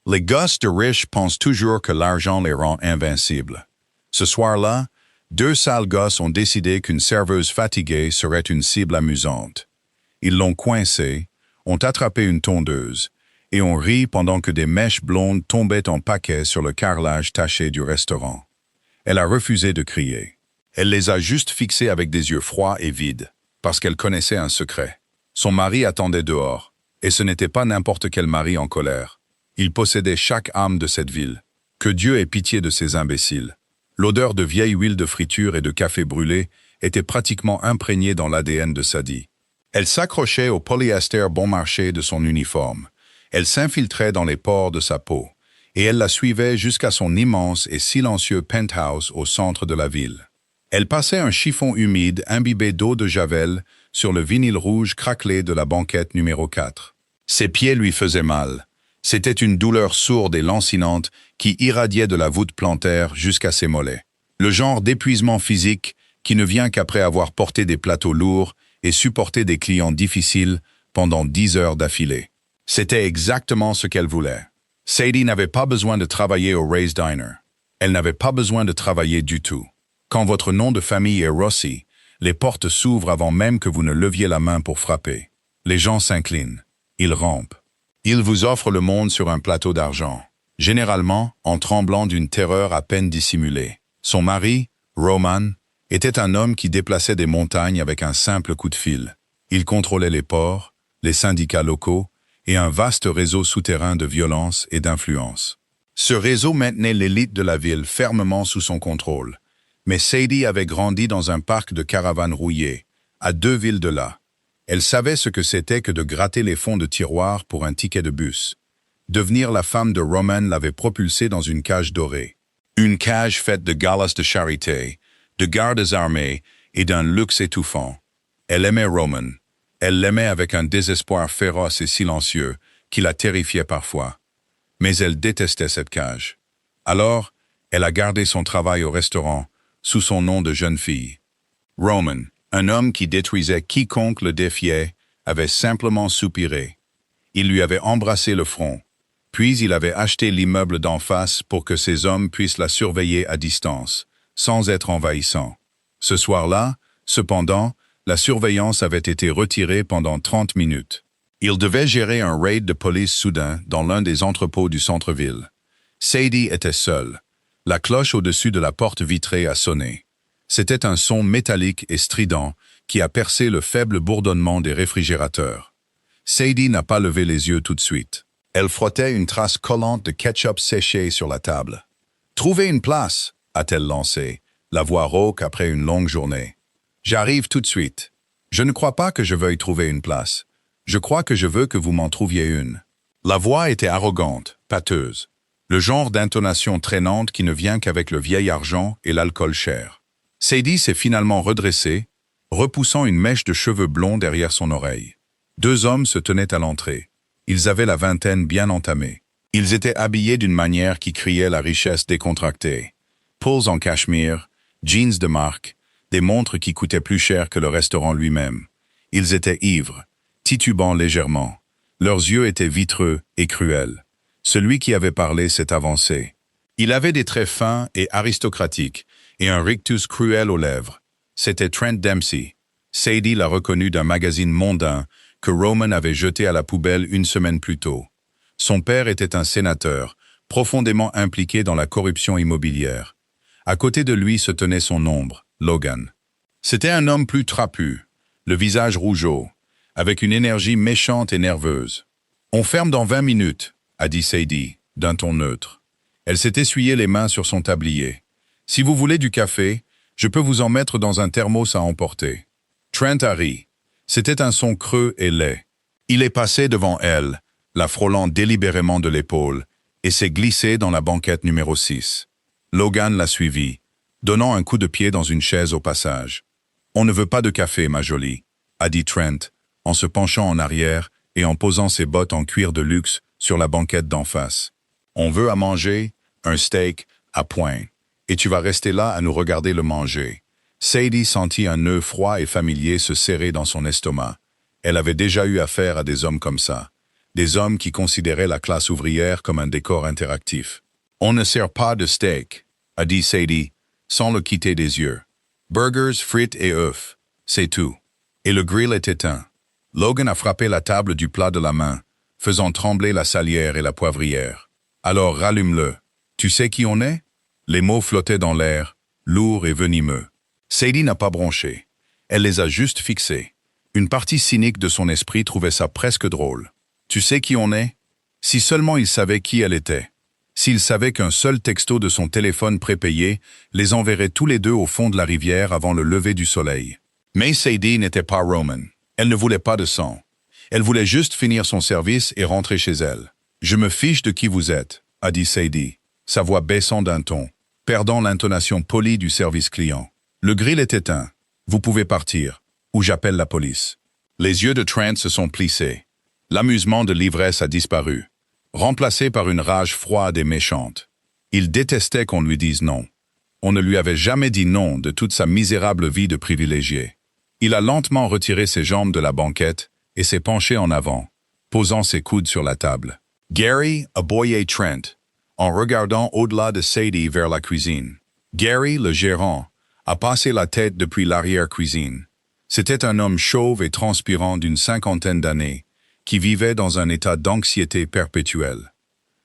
Les gosses de riches pensent toujours que l'argent les rend invincibles. Ce soir-là, deux sales gosses ont décidé qu'une serveuse fatiguée serait une cible amusante. Ils l'ont coincée, ont attrapé une tondeuse, et ont ri pendant que des mèches blondes tombaient en paquets sur le carrelage taché du restaurant. Elle a refusé de crier. Elle les a juste fixés avec des yeux froids et vides, parce qu'elle connaissait un secret. Son mari attendait dehors, et ce n'était pas n'importe quel mari en colère. Il possédait chaque âme de cette ville. Que Dieu ait pitié de ces imbéciles. L'odeur de vieille huile de friture et de café brûlé était pratiquement imprégnée dans l'ADN de Sadie. Elle s'accrochait au polyester bon marché de son uniforme. Elle s'infiltrait dans les pores de sa peau, et elle la suivait jusqu'à son immense et silencieux penthouse au centre de la ville. Elle passait un chiffon humide imbibé d'eau de javel sur le vinyle rouge craquelé de la banquette numéro 4. Ses pieds lui faisaient mal. C'était une douleur sourde et lancinante qui irradiait de la voûte plantaire jusqu'à ses mollets. Le genre d'épuisement physique qui ne vient qu'après avoir porté des plateaux lourds et supporté des clients difficiles pendant 10 heures d'affilée. C'était exactement ce qu'elle voulait. Sadie n'avait pas besoin de travailler au Ray's Diner. Elle n'avait pas besoin de travailler du tout. Quand votre nom de famille est Rossi, les portes s'ouvrent avant même que vous ne leviez la main pour frapper. Les gens s'inclinent. Ils rampent. Ils vous offrent le monde sur un plateau d'argent, généralement en tremblant d'une terreur à peine dissimulée. Son mari, Roman, était un homme qui déplaçait des montagnes avec un simple coup de fil. Il contrôlait les ports, les syndicats locaux et un vaste réseau souterrain de violence et d'influence. Ce réseau maintenait l'élite de la ville fermement sous son contrôle. Mais Sadie avait grandi dans un parc de caravanes rouillées, à 2 villes de là. Elle savait ce que c'était que de gratter les fonds de tiroir pour un ticket de bus. Devenir la femme de Roman l'avait propulsée dans une cage dorée. Une cage faite de galas de charité, de gardes armés et d'un luxe étouffant. Elle aimait Roman. Elle l'aimait avec un désespoir féroce et silencieux qui la terrifiait parfois. Mais elle détestait cette cage. Alors, elle a gardé son travail au restaurant sous son nom de jeune fille. Roman, un homme qui détruisait quiconque le défiait, avait simplement soupiré. Il lui avait embrassé le front, puis il avait acheté l'immeuble d'en face pour que ses hommes puissent la surveiller à distance, sans être envahissants. Ce soir-là, cependant, la surveillance avait été retirée pendant 30 minutes. Il devait gérer un raid de police soudain dans l'un des entrepôts du centre-ville. Sadie était seule. La cloche au-dessus de la porte vitrée a sonné. C'était un son métallique et strident qui a percé le faible bourdonnement des réfrigérateurs. Sadie n'a pas levé les yeux tout de suite. Elle frottait une trace collante de ketchup séché sur la table. « Trouvez une place !» a-t-elle lancé, la voix rauque après une longue journée. « J'arrive tout de suite. Je ne crois pas que je veuille trouver une place. Je crois que je veux que vous m'en trouviez une. » La voix était arrogante, pâteuse. Le genre d'intonation traînante qui ne vient qu'avec le vieil argent et l'alcool cher. Sadie s'est finalement redressée, repoussant une mèche de cheveux blonds derrière son oreille. 2 hommes se tenaient à l'entrée. Ils avaient la vingtaine bien entamée. Ils étaient habillés d'une manière qui criait la richesse décontractée. Pulls en cachemire, jeans de marque, des montres qui coûtaient plus cher que le restaurant lui-même. Ils étaient ivres, titubant légèrement. Leurs yeux étaient vitreux et cruels. Celui qui avait parlé s'est avancé. Il avait des traits fins et aristocratiques, et un rictus cruel aux lèvres. C'était Trent Dempsey. Sadie l'a reconnu d'un magazine mondain que Roman avait jeté à la poubelle 1 semaine plus tôt. Son père était un sénateur, profondément impliqué dans la corruption immobilière. À côté de lui se tenait son ombre, Logan. C'était un homme plus trapu, le visage rougeau, avec une énergie méchante et nerveuse. « On ferme dans 20 minutes », a dit Sadie, d'un ton neutre. Elle s'est essuyé les mains sur son tablier. « Si vous voulez du café, je peux vous en mettre dans un thermos à emporter. » Trent a ri. C'était un son creux et laid. Il est passé devant elle, la frôlant délibérément de l'épaule, et s'est glissé dans la banquette numéro 6. Logan l'a suivi, donnant un coup de pied dans une chaise au passage. « On ne veut pas de café, ma jolie, » a dit Trent, en se penchant en arrière et en posant ses bottes en cuir de luxe sur la banquette d'en face. « On veut à manger, un steak, à point. Et tu vas rester là à nous regarder le manger. » Sadie sentit un nœud froid et familier se serrer dans son estomac. Elle avait déjà eu affaire à des hommes comme ça. des hommes qui considéraient la classe ouvrière comme un décor interactif. « On ne sert pas de steak », a dit Sadie, sans le quitter des yeux. « Burgers, frites et œufs, c'est tout. » Et le grill est éteint. Logan a frappé la table du plat de la main, faisant trembler la salière et la poivrière. « Alors rallume-le. Tu sais qui on est ?» Les mots flottaient dans l'air, lourds et venimeux. Sadie n'a pas bronché. Elle les a juste fixés. Une partie cynique de son esprit trouvait ça presque drôle. « Tu sais qui on est ?» Si seulement il savait qui elle était. S'il savait qu'un seul texto de son téléphone prépayé les enverrait tous les deux au fond de la rivière avant le lever du soleil. Mais Sadie n'était pas Roman. Elle ne voulait pas de sang. Elle voulait juste finir son service et rentrer chez elle. « Je me fiche de qui vous êtes », a dit Sadie, sa voix baissant d'un ton, perdant l'intonation polie du service client. « Le grill est éteint. Vous pouvez partir, ou j'appelle la police. » Les yeux de Trent se sont plissés. L'amusement de l'ivresse a disparu, remplacé par une rage froide et méchante. Il détestait qu'on lui dise non. On ne lui avait jamais dit non de toute sa misérable vie de privilégié. Il a lentement retiré ses jambes de la banquette et s'est penché en avant, posant ses coudes sur la table. Gary aboyait Trent, en regardant au-delà de Sadie vers la cuisine. Gary, le gérant, a passé la tête depuis l'arrière-cuisine. C'était un homme chauve et transpirant d'une 50aine d'années, qui vivait dans un état d'anxiété perpétuelle.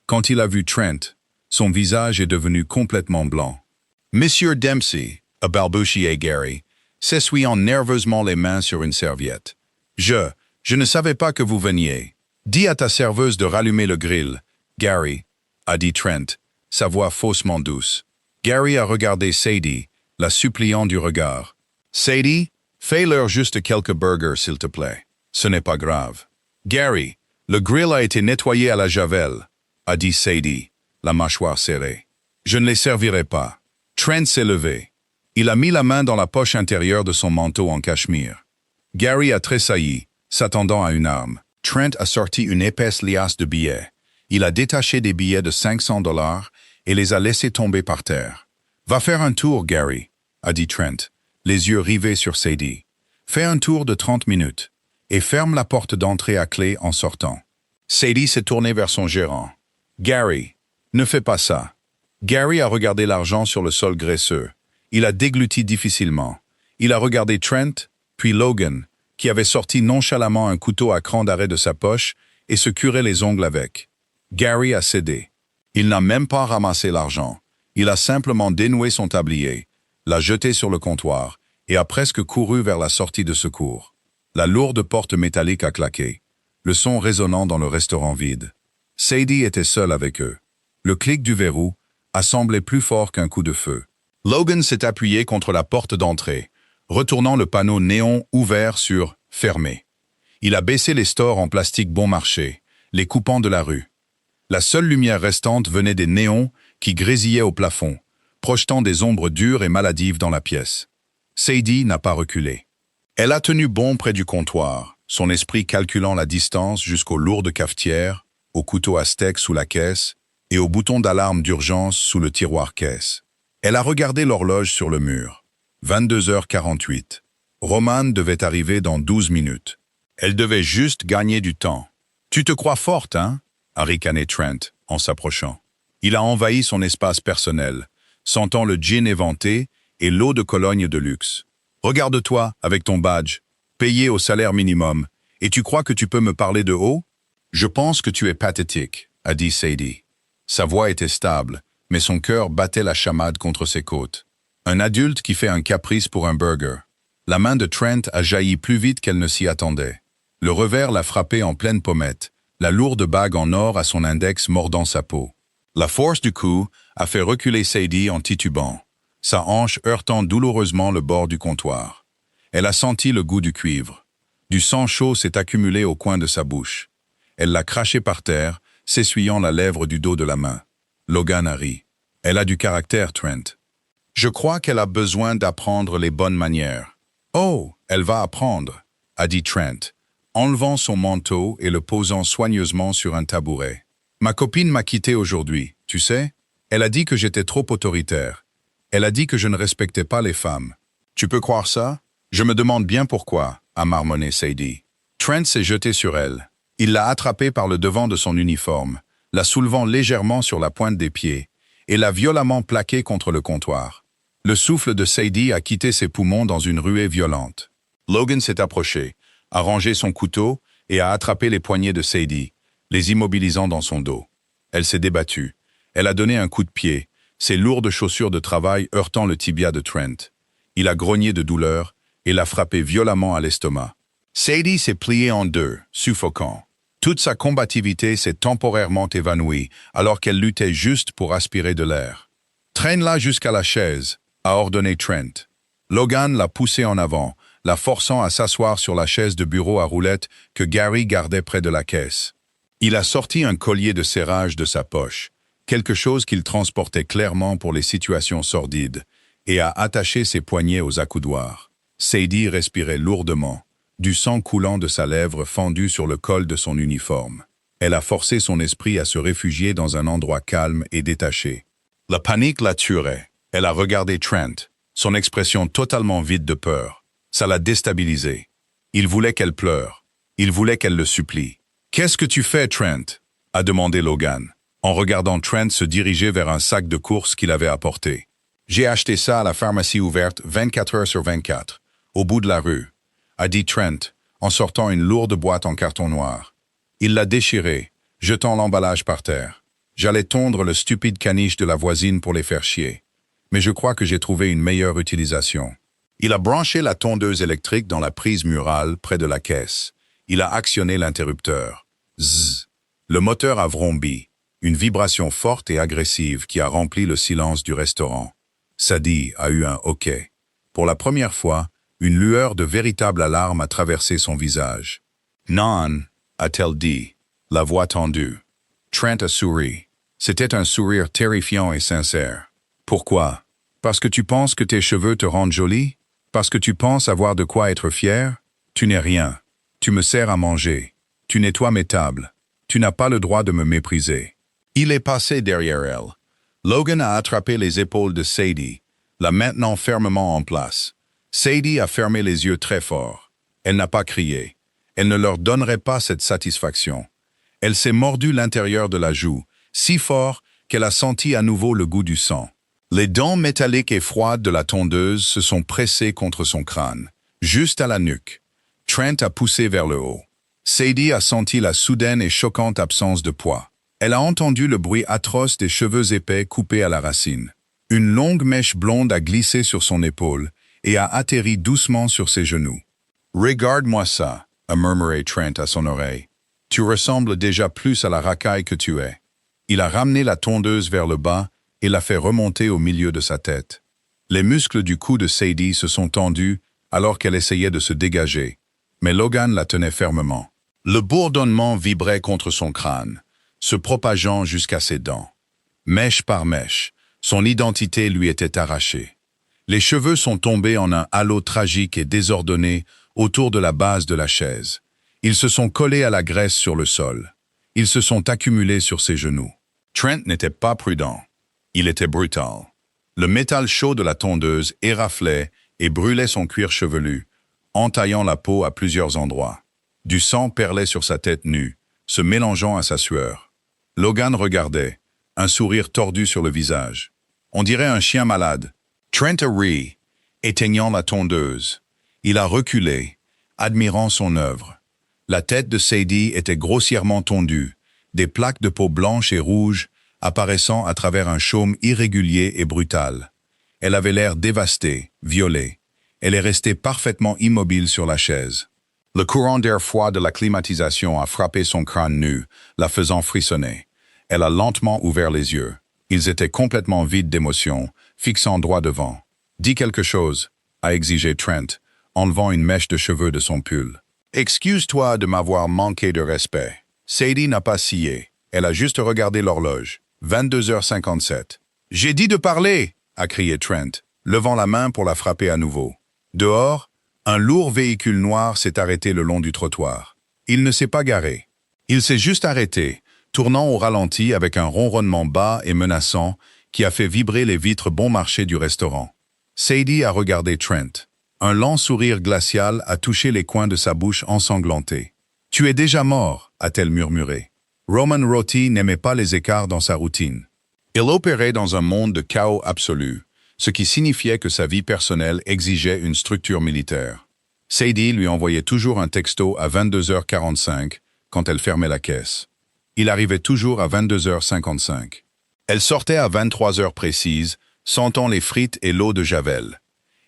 Quand il a vu Trent, son visage est devenu complètement blanc. « Monsieur Dempsey », a balbutié Gary, s'essuyant nerveusement les mains sur une serviette. « Je ne savais pas que vous veniez. Dis à ta serveuse de rallumer le grill, Gary », a dit Trent, sa voix faussement douce. Gary a regardé Sadie, la suppliant du regard. « Sadie, fais-leur juste quelques burgers, s'il te plaît. Ce n'est pas grave. » « Gary, le grill a été nettoyé à la javel, » a dit Sadie, la mâchoire serrée. « Je ne les servirai pas. » Trent s'est levé. Il a mis la main dans la poche intérieure de son manteau en cachemire. Gary a tressailli, s'attendant à une arme. Trent a sorti une épaisse liasse de billets. Il a détaché des billets de 500 $ et les a laissés tomber par terre. « Va faire un tour, Gary, » a dit Trent, les yeux rivés sur Sadie. « Fais un tour de 30 minutes. Et ferme la porte d'entrée à clé en sortant. » Sadie s'est tournée vers son gérant. « Gary, ne fais pas ça. » Gary a regardé l'argent sur le sol graisseux. Il a dégluti difficilement. Il a regardé Trent, puis Logan, qui avait sorti nonchalamment un couteau à cran d'arrêt de sa poche et se curait les ongles avec. Gary a cédé. Il n'a même pas ramassé l'argent. Il a simplement dénoué son tablier, l'a jeté sur le comptoir et a presque couru vers la sortie de secours. La lourde porte métallique a claqué, le son résonnant dans le restaurant vide. Sadie était seule avec eux. Le clic du verrou a semblé plus fort qu'un coup de feu. Logan s'est appuyé contre la porte d'entrée, retournant le panneau néon ouvert sur « Fermé ». Il a baissé les stores en plastique bon marché, les coupant de la rue. La seule lumière restante venait des néons qui grésillaient au plafond, projetant des ombres dures et maladives dans la pièce. Sadie n'a pas reculé. Elle a tenu bon près du comptoir, son esprit calculant la distance jusqu'aux lourdes cafetières, au couteau à steak sous la caisse et au bouton d'alarme d'urgence sous le tiroir caisse. Elle a regardé l'horloge sur le mur. 22h48. Roman devait arriver dans 12 minutes. Elle devait juste gagner du temps. « Tu te crois forte, hein ?» a ricané Trent en s'approchant. Il a envahi son espace personnel, sentant le gin éventé et l'eau de Cologne de luxe. « Regarde-toi avec ton badge, payé au salaire minimum, et tu crois que tu peux me parler de haut? »« Je pense que tu es pathétique, » a dit Sadie. Sa voix était stable, mais son cœur battait la chamade contre ses côtes. Un adulte qui fait un caprice pour un burger. La main de Trent a jailli plus vite qu'elle ne s'y attendait. Le revers l'a frappé en pleine pommette, la lourde bague en or à son index mordant sa peau. La force du coup a fait reculer Sadie en titubant, sa hanche heurtant douloureusement le bord du comptoir. Elle a senti le goût du cuivre. Du sang chaud s'est accumulé au coin de sa bouche. Elle l'a craché par terre, s'essuyant la lèvre du dos de la main. Logan a ri. « Elle a du caractère, Trent. Je crois qu'elle a besoin d'apprendre les bonnes manières. »« Oh, elle va apprendre, » a dit Trent, enlevant son manteau et le posant soigneusement sur un tabouret. « Ma copine m'a quitté aujourd'hui, tu sais. Elle a dit que j'étais trop autoritaire. Elle a dit que je ne respectais pas les femmes. Tu peux croire ça? Je me demande bien pourquoi, » a marmonné Sadie. Trent s'est jeté sur elle. « Il l'a attrapée par le devant de son uniforme, la soulevant légèrement sur la pointe des pieds, et l'a violemment plaquée contre le comptoir. Le souffle de Sadie a quitté ses poumons dans une ruée violente. Logan s'est approché, a rangé son couteau et a attrapé les poignets de Sadie, les immobilisant dans son dos. Elle s'est débattue. Elle a donné un coup de pied, ses lourdes chaussures de travail heurtant le tibia de Trent. Il a grogné de douleur et l'a frappé violemment à l'estomac. Sadie s'est pliée en deux, suffocant. Toute sa combativité s'est temporairement évanouie alors qu'elle luttait juste pour aspirer de l'air. « Traîne-la jusqu'à la chaise », a ordonné Trent. Logan l'a poussée en avant, la forçant à s'asseoir sur la chaise de bureau à roulettes que Gary gardait près de la caisse. Il a sorti un collier de serrage de sa poche, quelque chose qu'il transportait clairement pour les situations sordides, et a attaché ses poignets aux accoudoirs. Sadie respirait lourdement, du sang coulant de sa lèvre fendue sur le col de son uniforme. Elle a forcé son esprit à se réfugier dans un endroit calme et détaché. La panique la tuerait. Elle a regardé Trent, son expression totalement vide de peur. Ça l'a déstabilisée. Il voulait qu'elle pleure. Il voulait qu'elle le supplie. « Qu'est-ce que tu fais, Trent ?» a demandé Logan, en regardant Trent se diriger vers un sac de courses qu'il avait apporté. « J'ai acheté ça à la pharmacie ouverte 24 heures sur 24, au bout de la rue, » a dit Trent, en sortant une lourde boîte en carton noir. Il l'a déchirée, jetant l'emballage par terre. « J'allais tondre le stupide caniche de la voisine pour les faire chier. Mais je crois que j'ai trouvé une meilleure utilisation. » Il a branché la tondeuse électrique dans la prise murale près de la caisse. Il a actionné l'interrupteur. Zzz. Le moteur a vrombi, une vibration forte et agressive qui a rempli le silence du restaurant. Sadie a eu un hoquet. Pour la première fois, une lueur de véritable alarme a traversé son visage. « Non », a-t-elle dit, la voix tendue. Trent a souri. C'était un sourire terrifiant et sincère. « Pourquoi? Parce que tu penses que tes cheveux te rendent jolie? Parce que tu penses avoir de quoi être fier? Tu n'es rien. Tu me sers à manger. Tu nettoies mes tables. Tu n'as pas le droit de me mépriser. » Il est passé derrière elle. Logan a attrapé les épaules de Sadie, la maintenant fermement en place. Sadie a fermé les yeux très fort. Elle n'a pas crié. Elle ne leur donnerait pas cette satisfaction. Elle s'est mordue l'intérieur de la joue, si fort qu'elle a senti à nouveau le goût du sang. Les dents métalliques et froides de la tondeuse se sont pressées contre son crâne, juste à la nuque. Trent a poussé vers le haut. Sadie a senti la soudaine et choquante absence de poids. Elle a entendu le bruit atroce des cheveux épais coupés à la racine. Une longue mèche blonde a glissé sur son épaule et a atterri doucement sur ses genoux. « Regarde-moi ça », a murmuré Trent à son oreille. « Tu ressembles déjà plus à la racaille que tu es. » Il a ramené la tondeuse vers le bas et l'a fait remonter au milieu de sa tête. Les muscles du cou de Sadie se sont tendus alors qu'elle essayait de se dégager, mais Logan la tenait fermement. Le bourdonnement vibrait contre son crâne, se propageant jusqu'à ses dents. Mèche par mèche, son identité lui était arrachée. Les cheveux sont tombés en un halo tragique et désordonné autour de la base de la chaise. Ils se sont collés à la graisse sur le sol. Ils se sont accumulés sur ses genoux. Trent n'était pas prudent. Il était brutal. Le métal chaud de la tondeuse éraflait et brûlait son cuir chevelu, entaillant la peau à plusieurs endroits. Du sang perlait sur sa tête nue, se mélangeant à sa sueur. Logan regardait, un sourire tordu sur le visage. On dirait un chien malade. Trent a ri, éteignant la tondeuse. Il a reculé, admirant son œuvre. La tête de Sadie était grossièrement tondue, des plaques de peau blanche et rouge apparaissant à travers un chaume irrégulier et brutal. Elle avait l'air dévastée, violée. Elle est restée parfaitement immobile sur la chaise. Le courant d'air froid de la climatisation a frappé son crâne nu, la faisant frissonner. Elle a lentement ouvert les yeux. Ils étaient complètement vides d'émotion, fixant droit devant. « Dis quelque chose », a exigé Trent, enlevant une mèche de cheveux de son pull. « Excuse-toi de m'avoir manqué de respect. » Sadie n'a pas scié. Elle a juste regardé l'horloge. 22h57. « J'ai dit de parler !» a crié Trent, levant la main pour la frapper à nouveau. Dehors, un lourd véhicule noir s'est arrêté le long du trottoir. Il ne s'est pas garé. Il s'est juste arrêté, tournant au ralenti avec un ronronnement bas et menaçant qui a fait vibrer les vitres bon marché du restaurant. Sadie a regardé Trent. Un lent sourire glacial a touché les coins de sa bouche ensanglantée. Tu es déjà mort, a-t-elle murmuré. Roman Rotti n'aimait pas les écarts dans sa routine. Il opérait dans un monde de chaos absolu, ce qui signifiait que sa vie personnelle exigeait une structure militaire. Sadie lui envoyait toujours un texto à 22h45 quand elle fermait la caisse. Il arrivait toujours à 22h55. Elle sortait à 23h précises, sentant les frites et l'eau de Javel.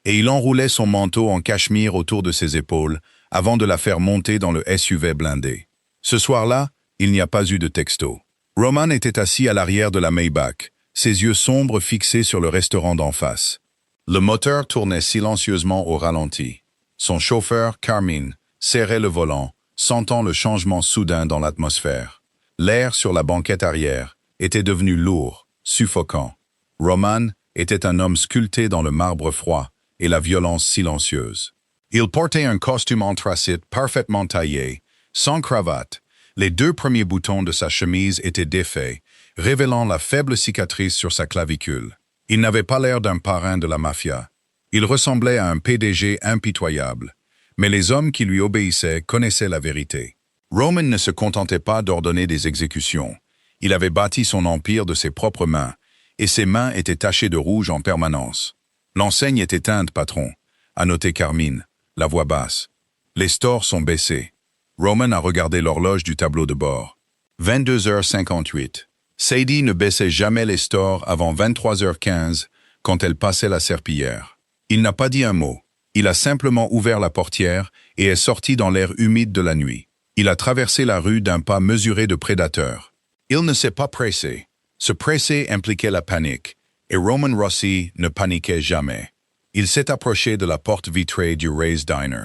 Et il enroulait son manteau en cachemire autour de ses épaules avant de la faire monter dans le SUV blindé. Ce soir-là, il n'y a pas eu de texto. Roman était assis à l'arrière de la Maybach, ses yeux sombres fixés sur le restaurant d'en face. Le moteur tournait silencieusement au ralenti. Son chauffeur, Carmine, serrait le volant, sentant le changement soudain dans l'atmosphère. L'air sur la banquette arrière était devenu lourd, suffocant. Roman était un homme sculpté dans le marbre froid et la violence silencieuse. Il portait un costume anthracite parfaitement taillé, sans cravate. Les 2 premiers boutons de sa chemise étaient défaits, révélant la faible cicatrice sur sa clavicule. Il n'avait pas l'air d'un parrain de la mafia. Il ressemblait à un PDG impitoyable, mais les hommes qui lui obéissaient connaissaient la vérité. Roman ne se contentait pas d'ordonner des exécutions. Il avait bâti son empire de ses propres mains, et ses mains étaient tachées de rouge en permanence. L'enseigne est éteinte, patron, a noté Carmine, la voix basse. Les stores sont baissés. Roman a regardé l'horloge du tableau de bord. 22h58. Sadie ne baissait jamais les stores avant 23h15 quand elle passait la serpillière. Il n'a pas dit un mot. Il a simplement ouvert la portière et est sorti dans l'air humide de la nuit. Il a traversé la rue d'un pas mesuré de prédateur. Il ne s'est pas pressé. Se presser impliquait la panique, et Roman Rossi ne paniquait jamais. Il s'est approché de la porte vitrée du Ray's Diner.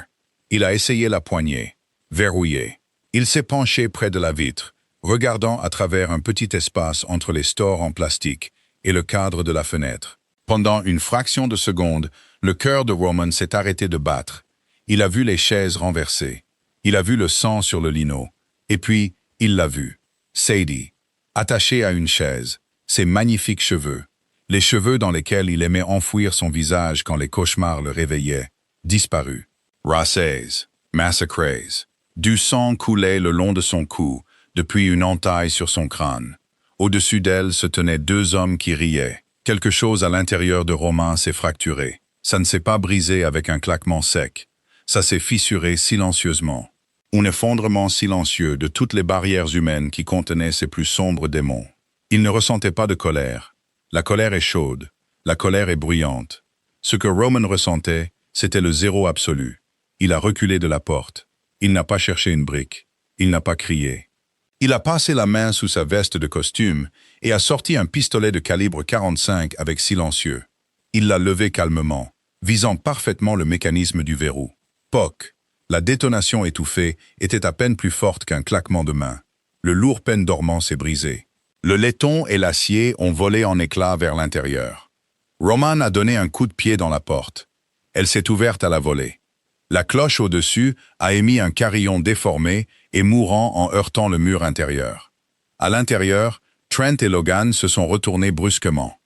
Il a essayé la poignée. Verrouillé. Il s'est penché près de la vitre, regardant à travers un petit espace entre les stores en plastique et le cadre de la fenêtre. Pendant une fraction de seconde, le cœur de Roman s'est arrêté de battre. Il a vu les chaises renversées. Il a vu le sang sur le lino. Et puis, il l'a vu. Sadie, attachée à une chaise, ses magnifiques cheveux, les cheveux dans lesquels il aimait enfouir son visage quand les cauchemars le réveillaient, disparus. Rassés, massacrés. Du sang coulait le long de son cou, depuis une entaille sur son crâne. Au-dessus d'elle se tenaient 2 hommes qui riaient. Quelque chose à l'intérieur de Roman s'est fracturé. Ça ne s'est pas brisé avec un claquement sec. Ça s'est fissuré silencieusement. Un effondrement silencieux de toutes les barrières humaines qui contenaient ses plus sombres démons. Il ne ressentait pas de colère. La colère est chaude. La colère est bruyante. Ce que Roman ressentait, c'était le zéro absolu. Il a reculé de la porte. Il n'a pas cherché une brique. Il n'a pas crié. Il a passé la main sous sa veste de costume et a sorti un pistolet de calibre 45 avec silencieux. Il l'a levé calmement, visant parfaitement le mécanisme du verrou. Poc! La détonation étouffée était à peine plus forte qu'un claquement de main. Le lourd pêne dormant s'est brisé. Le laiton et l'acier ont volé en éclats vers l'intérieur. Roman a donné un coup de pied dans la porte. Elle s'est ouverte à la volée. La cloche au-dessus a émis un carillon déformé et mourant en heurtant le mur intérieur. À l'intérieur, Trent et Logan se sont retournés brusquement.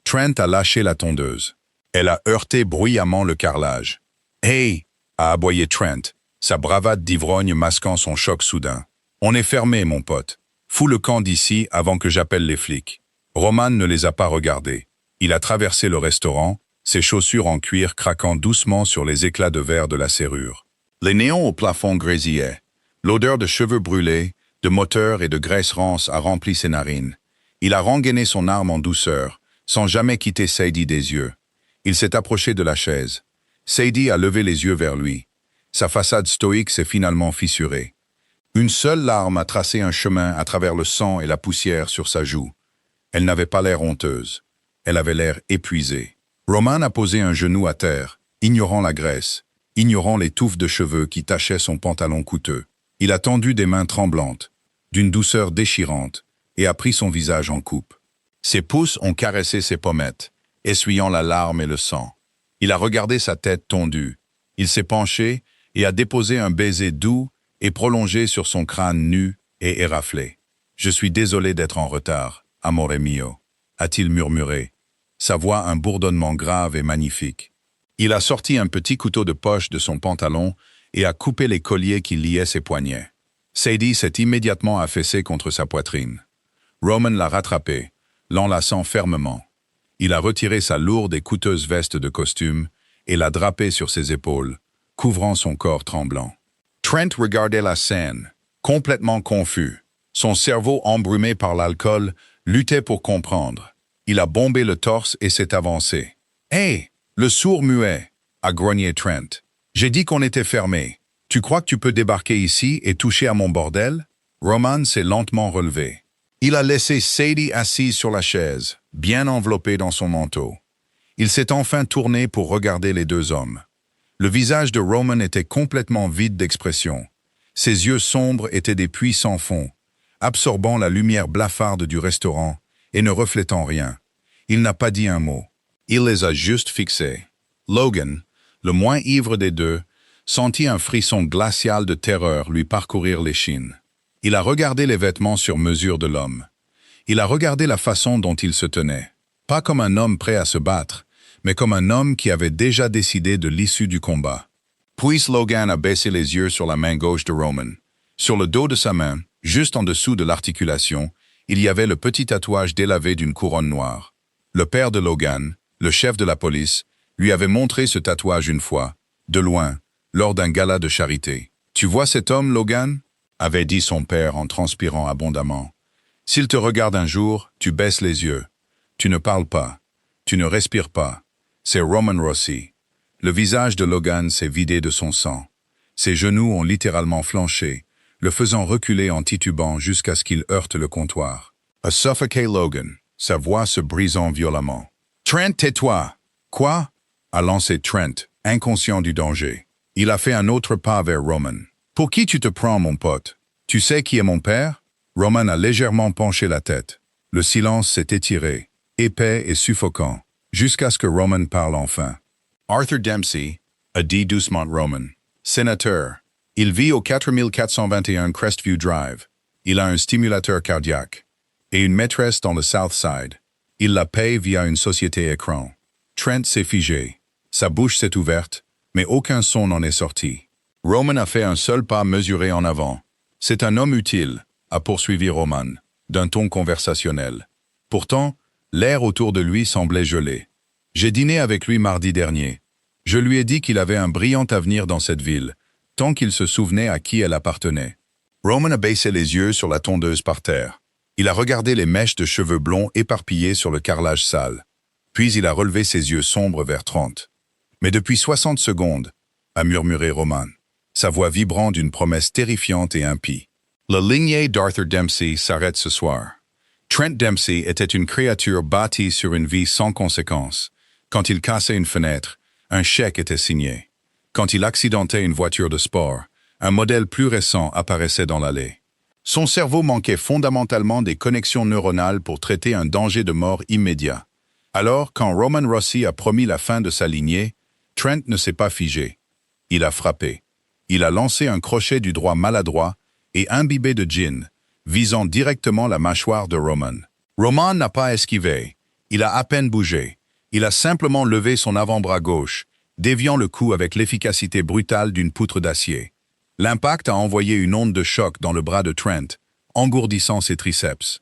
Trent a lâché la tondeuse. Elle a heurté bruyamment le carrelage. « Hey !» a aboyé Trent, sa bravade d'ivrogne masquant son choc soudain. « On est fermé, mon pote. Fous le camp d'ici avant que j'appelle les flics. » Roman ne les a pas regardés. Il a traversé le restaurant, ses chaussures en cuir craquant doucement sur les éclats de verre de la serrure. Les néons au plafond grésillaient. L'odeur de cheveux brûlés, de moteur et de graisse rance a rempli ses narines. Il a rengainé son arme en douceur, sans jamais quitter Sadie des yeux. Il s'est approché de la chaise. Sadie a levé les yeux vers lui. Sa façade stoïque s'est finalement fissurée. Une seule larme a tracé un chemin à travers le sang et la poussière sur sa joue. Elle n'avait pas l'air honteuse. Elle avait l'air épuisée. Roman a posé un genou à terre, ignorant la graisse, ignorant les touffes de cheveux qui tachaient son pantalon coûteux. Il a tendu des mains tremblantes, d'une douceur déchirante, et a pris son visage en coupe. Ses pouces ont caressé ses pommettes, essuyant la larme et le sang. Il a regardé sa tête tondue. Il s'est penché et a déposé un baiser doux et prolongé sur son crâne nu et éraflé. « Je suis désolé d'être en retard, amore mio », a-t-il murmuré, sa voix un bourdonnement grave et magnifique. Il a sorti un petit couteau de poche de son pantalon et a coupé les colliers qui liaient ses poignets. Sadie s'est immédiatement affaissée contre sa poitrine. Roman l'a rattrapée, l'enlaçant fermement. Il a retiré sa lourde et coûteuse veste de costume et l'a drapée sur ses épaules, couvrant son corps tremblant. Trent regardait la scène, complètement confus. Son cerveau embrumé par l'alcool luttait pour comprendre. Il a bombé le torse et s'est avancé. « Hé, le sourd-muet !» a grogné Trent. « J'ai dit qu'on était fermé. Tu crois que tu peux débarquer ici et toucher à mon bordel ?» Roman s'est lentement relevé. Il a laissé Sadie assise sur la chaise, bien enveloppée dans son manteau. Il s'est enfin tourné pour regarder les deux hommes. Le visage de Roman était complètement vide d'expression. Ses yeux sombres étaient des puits sans fond, absorbant la lumière blafarde du restaurant et ne reflétant rien. Il n'a pas dit un mot. Il les a juste fixés. Logan, le moins ivre des deux, sentit un frisson glacial de terreur lui parcourir l'échine. Il a regardé les vêtements sur mesure de l'homme. Il a regardé la façon dont il se tenait. Pas comme un homme prêt à se battre, mais comme un homme qui avait déjà décidé de l'issue du combat. Puis Logan a baissé les yeux sur la main gauche de Roman. Sur le dos de sa main, juste en dessous de l'articulation, il y avait le petit tatouage délavé d'une couronne noire. Le père de Logan, le chef de la police, lui avait montré ce tatouage une fois, de loin, lors d'un gala de charité. « Tu vois cet homme, Logan ?» avait dit son père en transpirant abondamment. « S'il te regarde un jour, tu baisses les yeux. Tu ne parles pas. Tu ne respires pas. C'est Roman Rossi. » Le visage de Logan s'est vidé de son sang. Ses genoux ont littéralement flanché, le faisant reculer en titubant jusqu'à ce qu'il heurte le comptoir. A suffoqué Logan, sa voix se brisant violemment. « Trent, tais-toi !»« Quoi ?» a lancé Trent, inconscient du danger. Il a fait un autre pas vers Roman. « Pour qui tu te prends, mon pote? Tu sais qui est mon père ?» Roman a légèrement penché la tête. Le silence s'est étiré, épais et suffocant, jusqu'à ce que Roman parle enfin. « Arthur Dempsey, a dit doucement Roman. Sénateur. Il vit au 4421 Crestview Drive. Il a un stimulateur cardiaque. Et une maîtresse dans le South Side. Il la paye via une société écran. » Trent s'est figé. Sa bouche s'est ouverte, mais aucun son n'en est sorti. Roman a fait un seul pas mesuré en avant. « C'est un homme utile », a poursuivi Roman, d'un ton conversationnel. Pourtant, l'air autour de lui semblait gelé. « J'ai dîné avec lui mardi dernier. Je lui ai dit qu'il avait un brillant avenir dans cette ville, tant qu'il se souvenait à qui elle appartenait. » Roman a baissé les yeux sur la tondeuse par terre. Il a regardé les mèches de cheveux blonds éparpillées sur le carrelage sale. Puis il a relevé ses yeux sombres vers Trent. « Mais depuis 60 secondes, » a murmuré Roman, sa voix vibrant d'une promesse terrifiante et impie. La lignée d'Arthur Dempsey s'arrête ce soir. Trent Dempsey était une créature bâtie sur une vie sans conséquences. Quand il cassait une fenêtre, un chèque était signé. Quand il accidentait une voiture de sport, un modèle plus récent apparaissait dans l'allée. Son cerveau manquait fondamentalement des connexions neuronales pour traiter un danger de mort immédiat. Alors, quand Roman Rossi a promis la fin de sa lignée, Trent ne s'est pas figé. Il a frappé. Il a lancé un crochet du droit maladroit et imbibé de gin, visant directement la mâchoire de Roman. Roman n'a pas esquivé. Il a à peine bougé. Il a simplement levé son avant-bras gauche, déviant le coup avec l'efficacité brutale d'une poutre d'acier. L'impact a envoyé une onde de choc dans le bras de Trent, engourdissant ses triceps.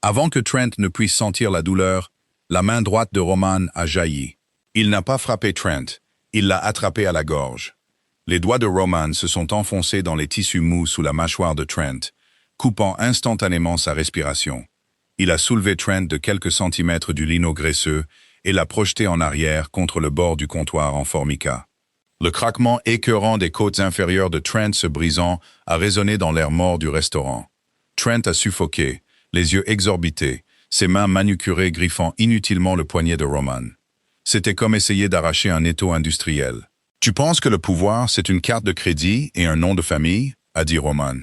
Avant que Trent ne puisse sentir la douleur, la main droite de Roman a jailli. Il n'a pas frappé Trent, il l'a attrapé à la gorge. Les doigts de Roman se sont enfoncés dans les tissus mous sous la mâchoire de Trent, coupant instantanément sa respiration. Il a soulevé Trent de quelques centimètres du lino graisseux et l'a projeté en arrière contre le bord du comptoir en formica. Le craquement écœurant des côtes inférieures de Trent se brisant a résonné dans l'air mort du restaurant. Trent a suffoqué, les yeux exorbités, ses mains manucurées griffant inutilement le poignet de Roman. C'était comme essayer d'arracher un étau industriel. « Tu penses que le pouvoir, c'est une carte de crédit et un nom de famille ?» a dit Roman.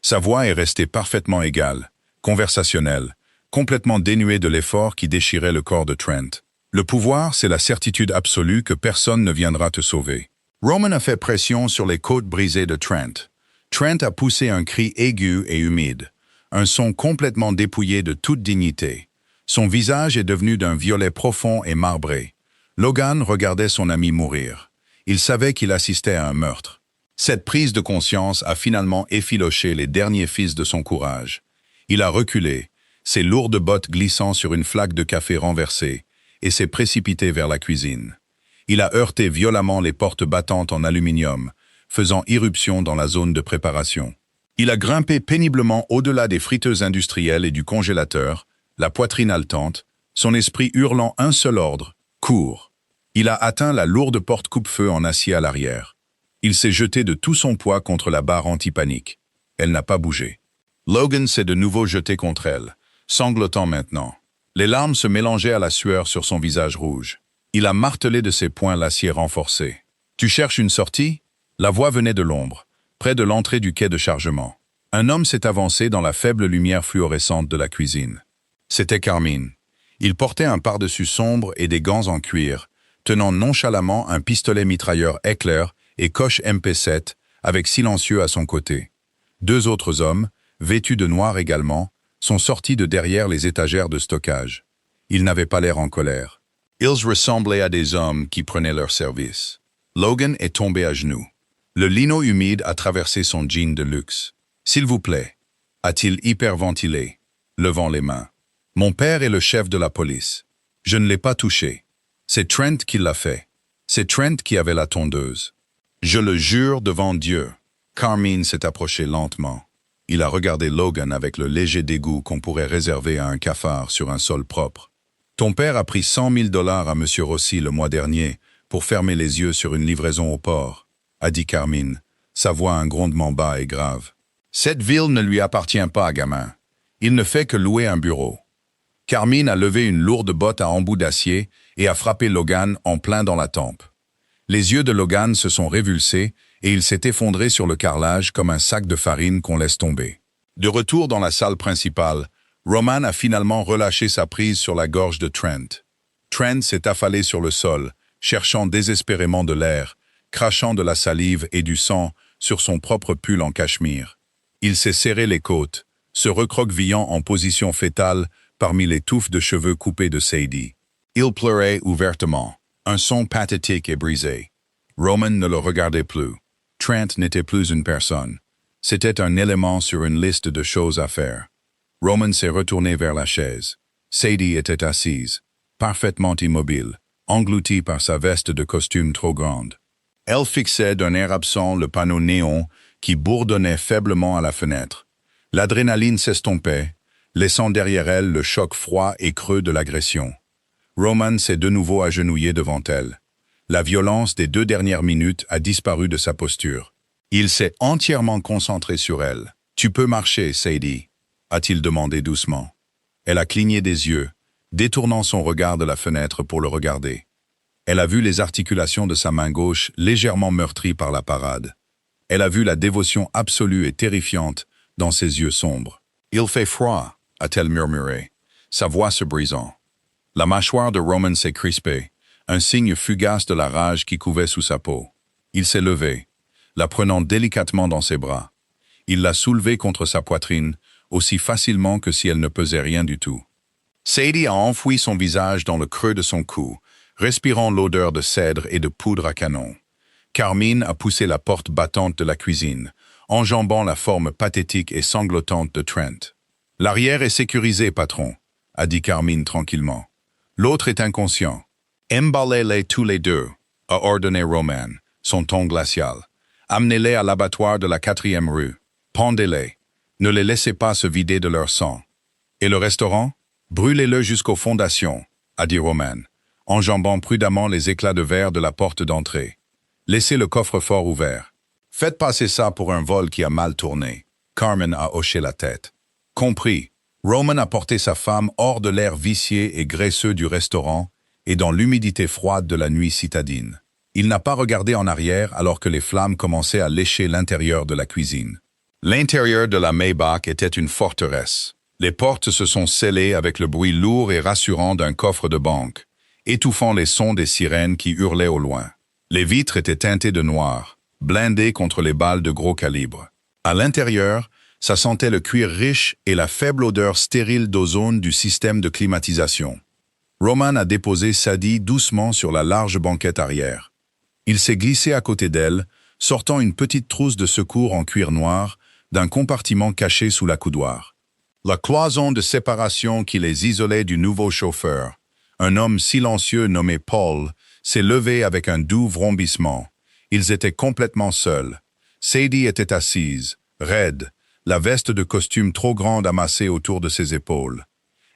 Sa voix est restée parfaitement égale, conversationnelle, complètement dénuée de l'effort qui déchirait le corps de Trent. Le pouvoir, c'est la certitude absolue que personne ne viendra te sauver. Roman a fait pression sur les côtes brisées de Trent. Trent a poussé un cri aigu et humide, un son complètement dépouillé de toute dignité. Son visage est devenu d'un violet profond et marbré. Logan regardait son ami mourir. Il savait qu'il assistait à un meurtre. Cette prise de conscience a finalement effiloché les derniers fils de son courage. Il a reculé, ses lourdes bottes glissant sur une flaque de café renversée, et s'est précipité vers la cuisine. Il a heurté violemment les portes battantes en aluminium, faisant irruption dans la zone de préparation. Il a grimpé péniblement au-delà des friteuses industrielles et du congélateur, la poitrine haletante, son esprit hurlant un seul ordre, « Cours !» Il a atteint la lourde porte coupe-feu en acier à l'arrière. Il s'est jeté de tout son poids contre la barre anti-panique. Elle n'a pas bougé. Logan s'est de nouveau jeté contre elle, sanglotant maintenant. Les larmes se mélangeaient à la sueur sur son visage rouge. Il a martelé de ses poings l'acier renforcé. « Tu cherches une sortie ?» La voix venait de l'ombre, près de l'entrée du quai de chargement. Un homme s'est avancé dans la faible lumière fluorescente de la cuisine. C'était Carmine. Il portait un pardessus sombre et des gants en cuir, tenant nonchalamment un pistolet mitrailleur Heckler et coche MP7, avec silencieux à son côté. Deux autres hommes, vêtus de noir également, sont sortis de derrière les étagères de stockage. Ils n'avaient pas l'air en colère. Ils ressemblaient à des hommes qui prenaient leur service. Logan est tombé à genoux. Le lino humide a traversé son jean de luxe. « S'il vous plaît » a-t-il hyperventilé, levant les mains. « Mon père est le chef de la police. Je ne l'ai pas touché. C'est Trent qui l'a fait. C'est Trent qui avait la tondeuse. Je le jure devant Dieu. » Carmine s'est approché lentement. Il a regardé Logan avec le léger dégoût qu'on pourrait réserver à un cafard sur un sol propre. « Ton père a pris $100 000 à M. Rossi le mois dernier pour fermer les yeux sur une livraison au port, » a dit Carmine, sa voix un grondement bas et grave. « Cette ville ne lui appartient pas, gamin. Il ne fait que louer un bureau. » Carmine a levé une lourde botte à embout d'acier et a frappé Logan en plein dans la tempe. Les yeux de Logan se sont révulsés et il s'est effondré sur le carrelage comme un sac de farine qu'on laisse tomber. De retour dans la salle principale, Roman a finalement relâché sa prise sur la gorge de Trent. Trent s'est affalé sur le sol, cherchant désespérément de l'air, crachant de la salive et du sang sur son propre pull en cachemire. Il s'est serré les côtes, se recroquevillant en position fétale parmi les touffes de cheveux coupés de Sadie. Il pleurait ouvertement, un son pathétique et brisé. Roman ne le regardait plus. Trent n'était plus une personne. C'était un élément sur une liste de choses à faire. Roman s'est retourné vers la chaise. Sadie était assise, parfaitement immobile, engloutie par sa veste de costume trop grande. Elle fixait d'un air absent le panneau néon qui bourdonnait faiblement à la fenêtre. L'adrénaline s'estompait, laissant derrière elle le choc froid et creux de l'agression. Roman s'est de nouveau agenouillé devant elle. La violence des 2 dernières minutes a disparu de sa posture. Il s'est entièrement concentré sur elle. « Tu peux marcher, Sadie » a-t-il demandé doucement. Elle a cligné des yeux, détournant son regard de la fenêtre pour le regarder. Elle a vu les articulations de sa main gauche légèrement meurtries par la parade. Elle a vu la dévotion absolue et terrifiante dans ses yeux sombres. « Il fait froid » a-t-elle murmuré, sa voix se brisant. La mâchoire de Roman s'est crispée, un signe fugace de la rage qui couvait sous sa peau. Il s'est levé, la prenant délicatement dans ses bras. Il l'a soulevée contre sa poitrine, aussi facilement que si elle ne pesait rien du tout. Sadie a enfoui son visage dans le creux de son cou, respirant l'odeur de cèdre et de poudre à canon. Carmine a poussé la porte battante de la cuisine, enjambant la forme pathétique et sanglotante de Trent. « L'arrière est sécurisé, patron », a dit Carmine tranquillement. « L'autre est inconscient. »« Emballez-les tous les deux », a ordonné Roman, son ton glacial. « Amenez-les à l'abattoir de la 4e rue. Pendez-les. Ne les laissez pas se vider de leur sang. »« Et le restaurant ? Brûlez-le jusqu'aux fondations », a dit Roman, enjambant prudemment les éclats de verre de la porte d'entrée. « Laissez le coffre-fort ouvert. Faites passer ça pour un vol qui a mal tourné. » Carmen a hoché la tête. « Compris. » Roman a porté sa femme hors de l'air vicié et graisseux du restaurant et dans l'humidité froide de la nuit citadine. Il n'a pas regardé en arrière alors que les flammes commençaient à lécher l'intérieur de la cuisine. L'intérieur de la Maybach était une forteresse. Les portes se sont scellées avec le bruit lourd et rassurant d'un coffre de banque, étouffant les sons des sirènes qui hurlaient au loin. Les vitres étaient teintées de noir, blindées contre les balles de gros calibre. À l'intérieur, ça sentait le cuir riche et la faible odeur stérile d'ozone du système de climatisation. Roman a déposé Sadie doucement sur la large banquette arrière. Il s'est glissé à côté d'elle, sortant une petite trousse de secours en cuir noir d'un compartiment caché sous la coudoir. La cloison de séparation qui les isolait du nouveau chauffeur, un homme silencieux nommé Paul, s'est levé avec un doux vrombissement. Ils étaient complètement seuls. Sadie était assise, raide, la veste de costume trop grande amassée autour de ses épaules.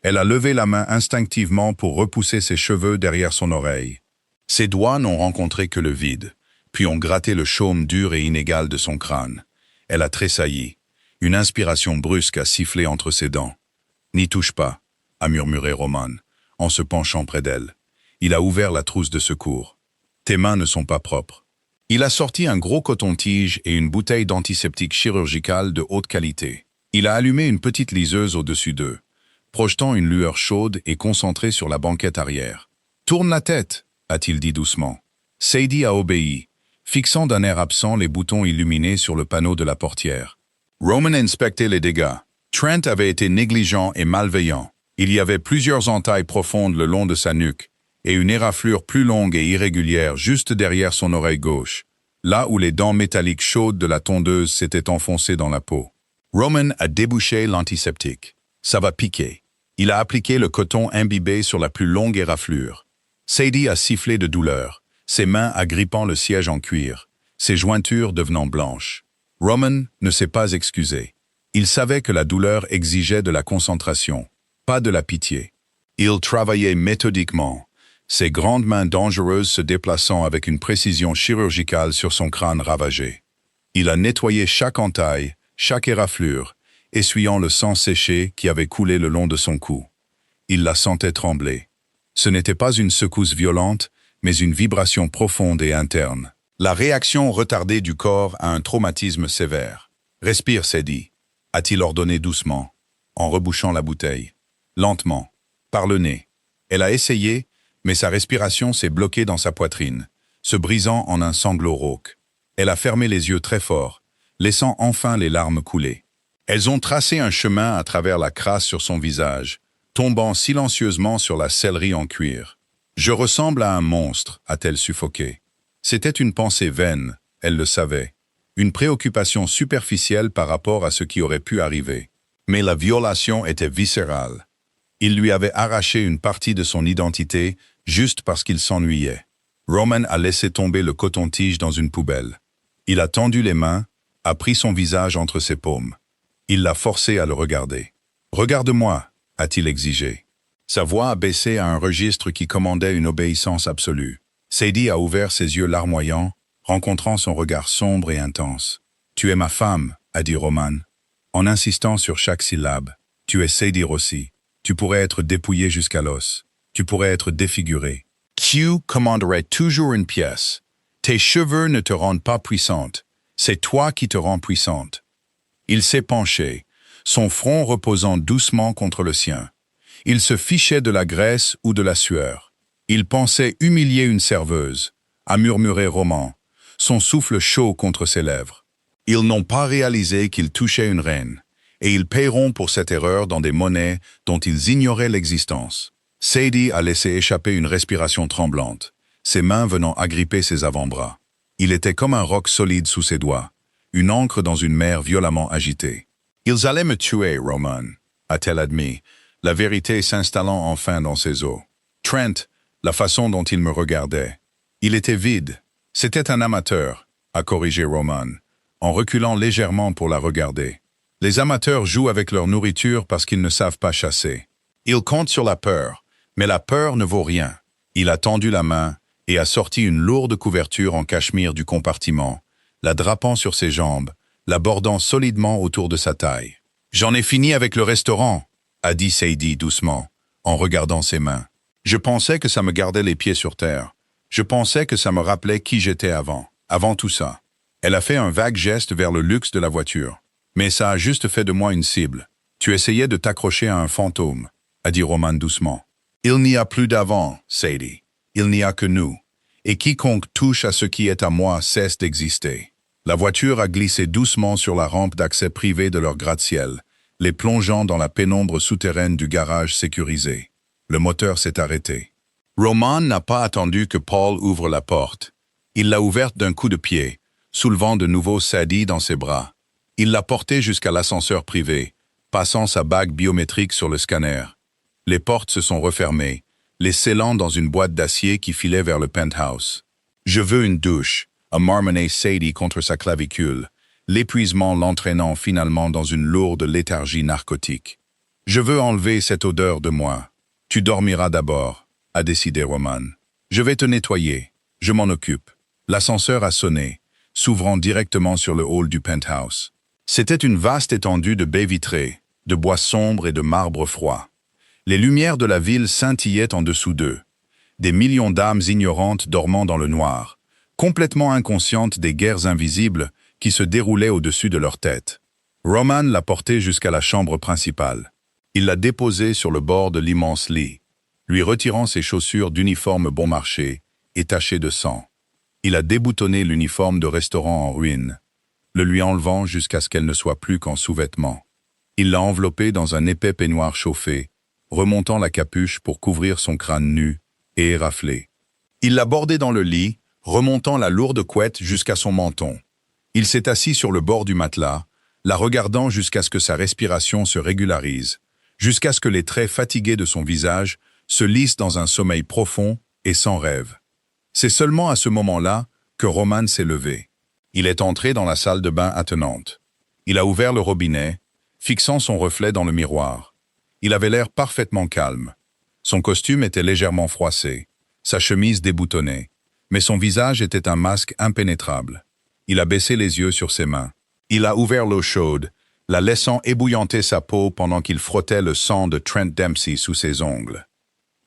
Elle a levé la main instinctivement pour repousser ses cheveux derrière son oreille. Ses doigts n'ont rencontré que le vide, puis ont gratté le chaume dur et inégal de son crâne. Elle a tressailli. Une inspiration brusque a sifflé entre ses dents. « N'y touche pas », a murmuré Roman, en se penchant près d'elle. Il a ouvert la trousse de secours. « Tes mains ne sont pas propres. » Il a sorti un gros coton-tige et une bouteille d'antiseptique chirurgical de haute qualité. Il a allumé une petite liseuse au-dessus d'eux, projetant une lueur chaude et concentrée sur la banquette arrière. « Tourne la tête », a-t-il dit doucement. Sadie a obéi, fixant d'un air absent les boutons illuminés sur le panneau de la portière. Roman inspectait les dégâts. Trent avait été négligent et malveillant. Il y avait plusieurs entailles profondes le long de sa nuque et une éraflure plus longue et irrégulière juste derrière son oreille gauche, là où les dents métalliques chaudes de la tondeuse s'étaient enfoncées dans la peau. Roman a débouché l'antiseptique. Ça va piquer. Il a appliqué le coton imbibé sur la plus longue éraflure. Sadie a sifflé de douleur, ses mains agrippant le siège en cuir, ses jointures devenant blanches. Roman ne s'est pas excusé. Il savait que la douleur exigeait de la concentration, pas de la pitié. Il travaillait méthodiquement, ses grandes mains dangereuses se déplaçant avec une précision chirurgicale sur son crâne ravagé. Il a nettoyé chaque entaille, chaque éraflure, essuyant le sang séché qui avait coulé le long de son cou. Il la sentait trembler. Ce n'était pas une secousse violente, mais une vibration profonde et interne. La réaction retardée du corps à un traumatisme sévère. « Respire, Sadie », a-t-il ordonné doucement, en rebouchant la bouteille. Lentement, par le nez. Elle a essayé, mais sa respiration s'est bloquée dans sa poitrine, se brisant en un sanglot rauque. Elle a fermé les yeux très fort, laissant enfin les larmes couler. Elles ont tracé un chemin à travers la crasse sur son visage, tombant silencieusement sur la sellerie en cuir. « Je ressemble à un monstre », a-t-elle suffoqué. C'était une pensée vaine, elle le savait. Une préoccupation superficielle par rapport à ce qui aurait pu arriver. Mais la violation était viscérale. Il lui avait arraché une partie de son identité juste parce qu'il s'ennuyait. Roman a laissé tomber le coton-tige dans une poubelle. Il a tendu les mains, a pris son visage entre ses paumes. Il l'a forcé à le regarder. « Regarde-moi », a-t-il exigé. Sa voix a baissé à un registre qui commandait une obéissance absolue. Sadie a ouvert ses yeux larmoyants, rencontrant son regard sombre et intense. « Tu es ma femme », a dit Roman, en insistant sur chaque syllabe. « Tu es Sadie Rossi. Tu pourrais être dépouillée jusqu'à l'os. Tu pourrais être défigurée. Q commanderait toujours une pièce. Tes cheveux ne te rendent pas puissante. C'est toi qui te rends puissante. » Il s'est penché, son front reposant doucement contre le sien. Il se fichait de la graisse ou de la sueur. Il pensait humilier une serveuse, a murmuré Roman, son souffle chaud contre ses lèvres. Ils n'ont pas réalisé qu'ils touchaient une reine, et ils paieront pour cette erreur dans des monnaies dont ils ignoraient l'existence. Sadie a laissé échapper une respiration tremblante, ses mains venant agripper ses avant-bras. Il était comme un roc solide sous ses doigts, une ancre dans une mer violemment agitée. « Ils allaient me tuer, Roman », a-t-elle admis, la vérité s'installant enfin dans ses os. Trent, la façon dont il me regardait. Il était vide. C'était un amateur, a corrigé Roman, en reculant légèrement pour la regarder. Les amateurs jouent avec leur nourriture parce qu'ils ne savent pas chasser. Ils comptent sur la peur, mais la peur ne vaut rien. Il a tendu la main et a sorti une lourde couverture en cachemire du compartiment, la drapant sur ses jambes, la bordant solidement autour de sa taille. « J'en ai fini avec le restaurant », a dit Sadie doucement, en regardant ses mains. « Je pensais que ça me gardait les pieds sur terre. Je pensais que ça me rappelait qui j'étais avant tout ça. » Elle a fait un vague geste vers le luxe de la voiture. « Mais ça a juste fait de moi une cible. Tu essayais de t'accrocher à un fantôme, » a dit Roman doucement. « Il n'y a plus d'avant, Sadie. Il n'y a que nous. Et quiconque touche à ce qui est à moi cesse d'exister. » La voiture a glissé doucement sur la rampe d'accès privé de leur gratte-ciel, les plongeant dans la pénombre souterraine du garage sécurisé. Le moteur s'est arrêté. Roman n'a pas attendu que Paul ouvre la porte. Il l'a ouverte d'un coup de pied, soulevant de nouveau Sadie dans ses bras. Il l'a portée jusqu'à l'ascenseur privé, passant sa bague biométrique sur le scanner. Les portes se sont refermées, les scellant dans une boîte d'acier qui filait vers le penthouse. « Je veux une douche », a marmonné Sadie contre sa clavicule, l'épuisement l'entraînant finalement dans une lourde léthargie narcotique. « Je veux enlever cette odeur de moi. Tu dormiras d'abord », a décidé Roman. « Je vais te nettoyer. Je m'en occupe. » L'ascenseur a sonné, s'ouvrant directement sur le hall du penthouse. C'était une vaste étendue de baies vitrées, de bois sombres et de marbre froid. Les lumières de la ville scintillaient en dessous d'eux. Des millions d'âmes ignorantes dormant dans le noir, complètement inconscientes des guerres invisibles qui se déroulaient au-dessus de leur tête. Roman l'a portée jusqu'à la chambre principale. Il l'a déposée sur le bord de l'immense lit, lui retirant ses chaussures d'uniforme bon marché et tachées de sang. Il a déboutonné l'uniforme de restaurant en ruine, le lui enlevant jusqu'à ce qu'elle ne soit plus qu'en sous-vêtements. Il l'a enveloppée dans un épais peignoir chauffé, remontant la capuche pour couvrir son crâne nu et éraflé. Il l'a bordée dans le lit, remontant la lourde couette jusqu'à son menton. Il s'est assis sur le bord du matelas, la regardant jusqu'à ce que sa respiration se régularise, jusqu'à ce que les traits fatigués de son visage se lissent dans un sommeil profond et sans rêve. C'est seulement à ce moment-là que Roman s'est levé. Il est entré dans la salle de bain attenante. Il a ouvert le robinet, fixant son reflet dans le miroir. Il avait l'air parfaitement calme. Son costume était légèrement froissé, sa chemise déboutonnée, mais son visage était un masque impénétrable. Il a baissé les yeux sur ses mains. Il a ouvert l'eau chaude, la laissant ébouillanter sa peau pendant qu'il frottait le sang de Trent Dempsey sous ses ongles.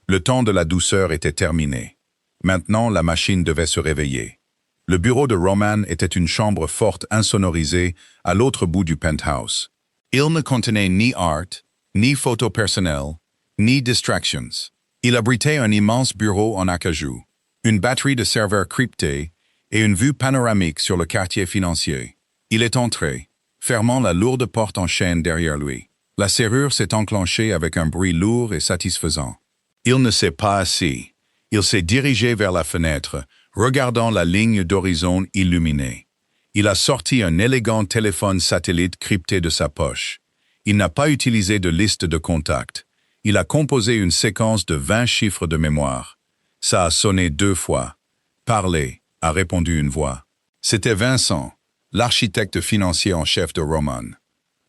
Le temps de la douceur était terminé. Maintenant, la machine devait se réveiller. Le bureau de Roman était une chambre forte insonorisée à l'autre bout du penthouse. Il ne contenait ni art, ni photos personnelles, ni distractions. Il abritait un immense bureau en acajou, une batterie de serveurs cryptés et une vue panoramique sur le quartier financier. Il est entré, fermant la lourde porte en chêne derrière lui. La serrure s'est enclenchée avec un bruit lourd et satisfaisant. Il ne s'est pas assis. Il s'est dirigé vers la fenêtre, regardant la ligne d'horizon illuminée. Il a sorti un élégant téléphone satellite crypté de sa poche. Il n'a pas utilisé de liste de contacts. Il a composé une séquence de 20 chiffres de mémoire. Ça a sonné 2 fois. « Parlez », a répondu une voix. C'était Vincent, l'architecte financier en chef de Roman.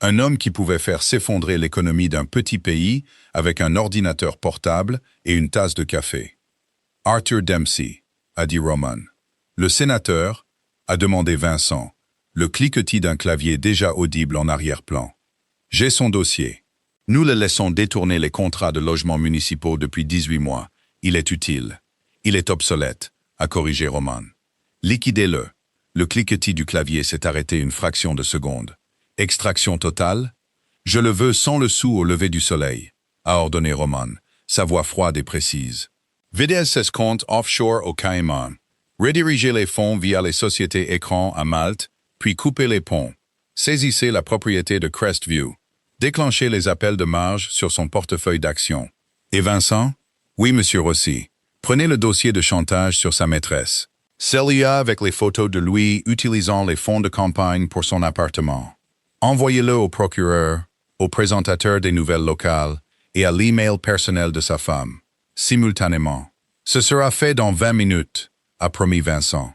Un homme qui pouvait faire s'effondrer l'économie d'un petit pays avec un ordinateur portable et une tasse de café. « Arthur Dempsey », a dit Roman. « Le sénateur ?» a demandé Vincent, le cliquetis d'un clavier déjà audible en arrière-plan. « J'ai son dossier. Nous le laissons détourner les contrats de logements municipaux depuis 18 mois. Il est utile. Il est obsolète », a corrigé Roman. « Liquidez-le. » Le cliquetis du clavier s'est arrêté une fraction de seconde. « Extraction totale ? Je le veux sans le sou au lever du soleil », a ordonné Roman, sa voix froide et précise. « Videz ses comptes offshore au Caïman. Redirigez les fonds via les sociétés écrans à Malte, puis coupez les ponts. Saisissez la propriété de Crestview. Déclenchez les appels de marge sur son portefeuille d'actions. Et Vincent ? Oui, monsieur Rossi. Prenez le dossier de chantage sur sa maîtresse. Celle-là avec les photos de lui utilisant les fonds de campagne pour son appartement. Envoyez-le au procureur, au présentateur des nouvelles locales et à l'email personnel de sa femme, simultanément. Ce sera fait dans 20 minutes, a promis Vincent.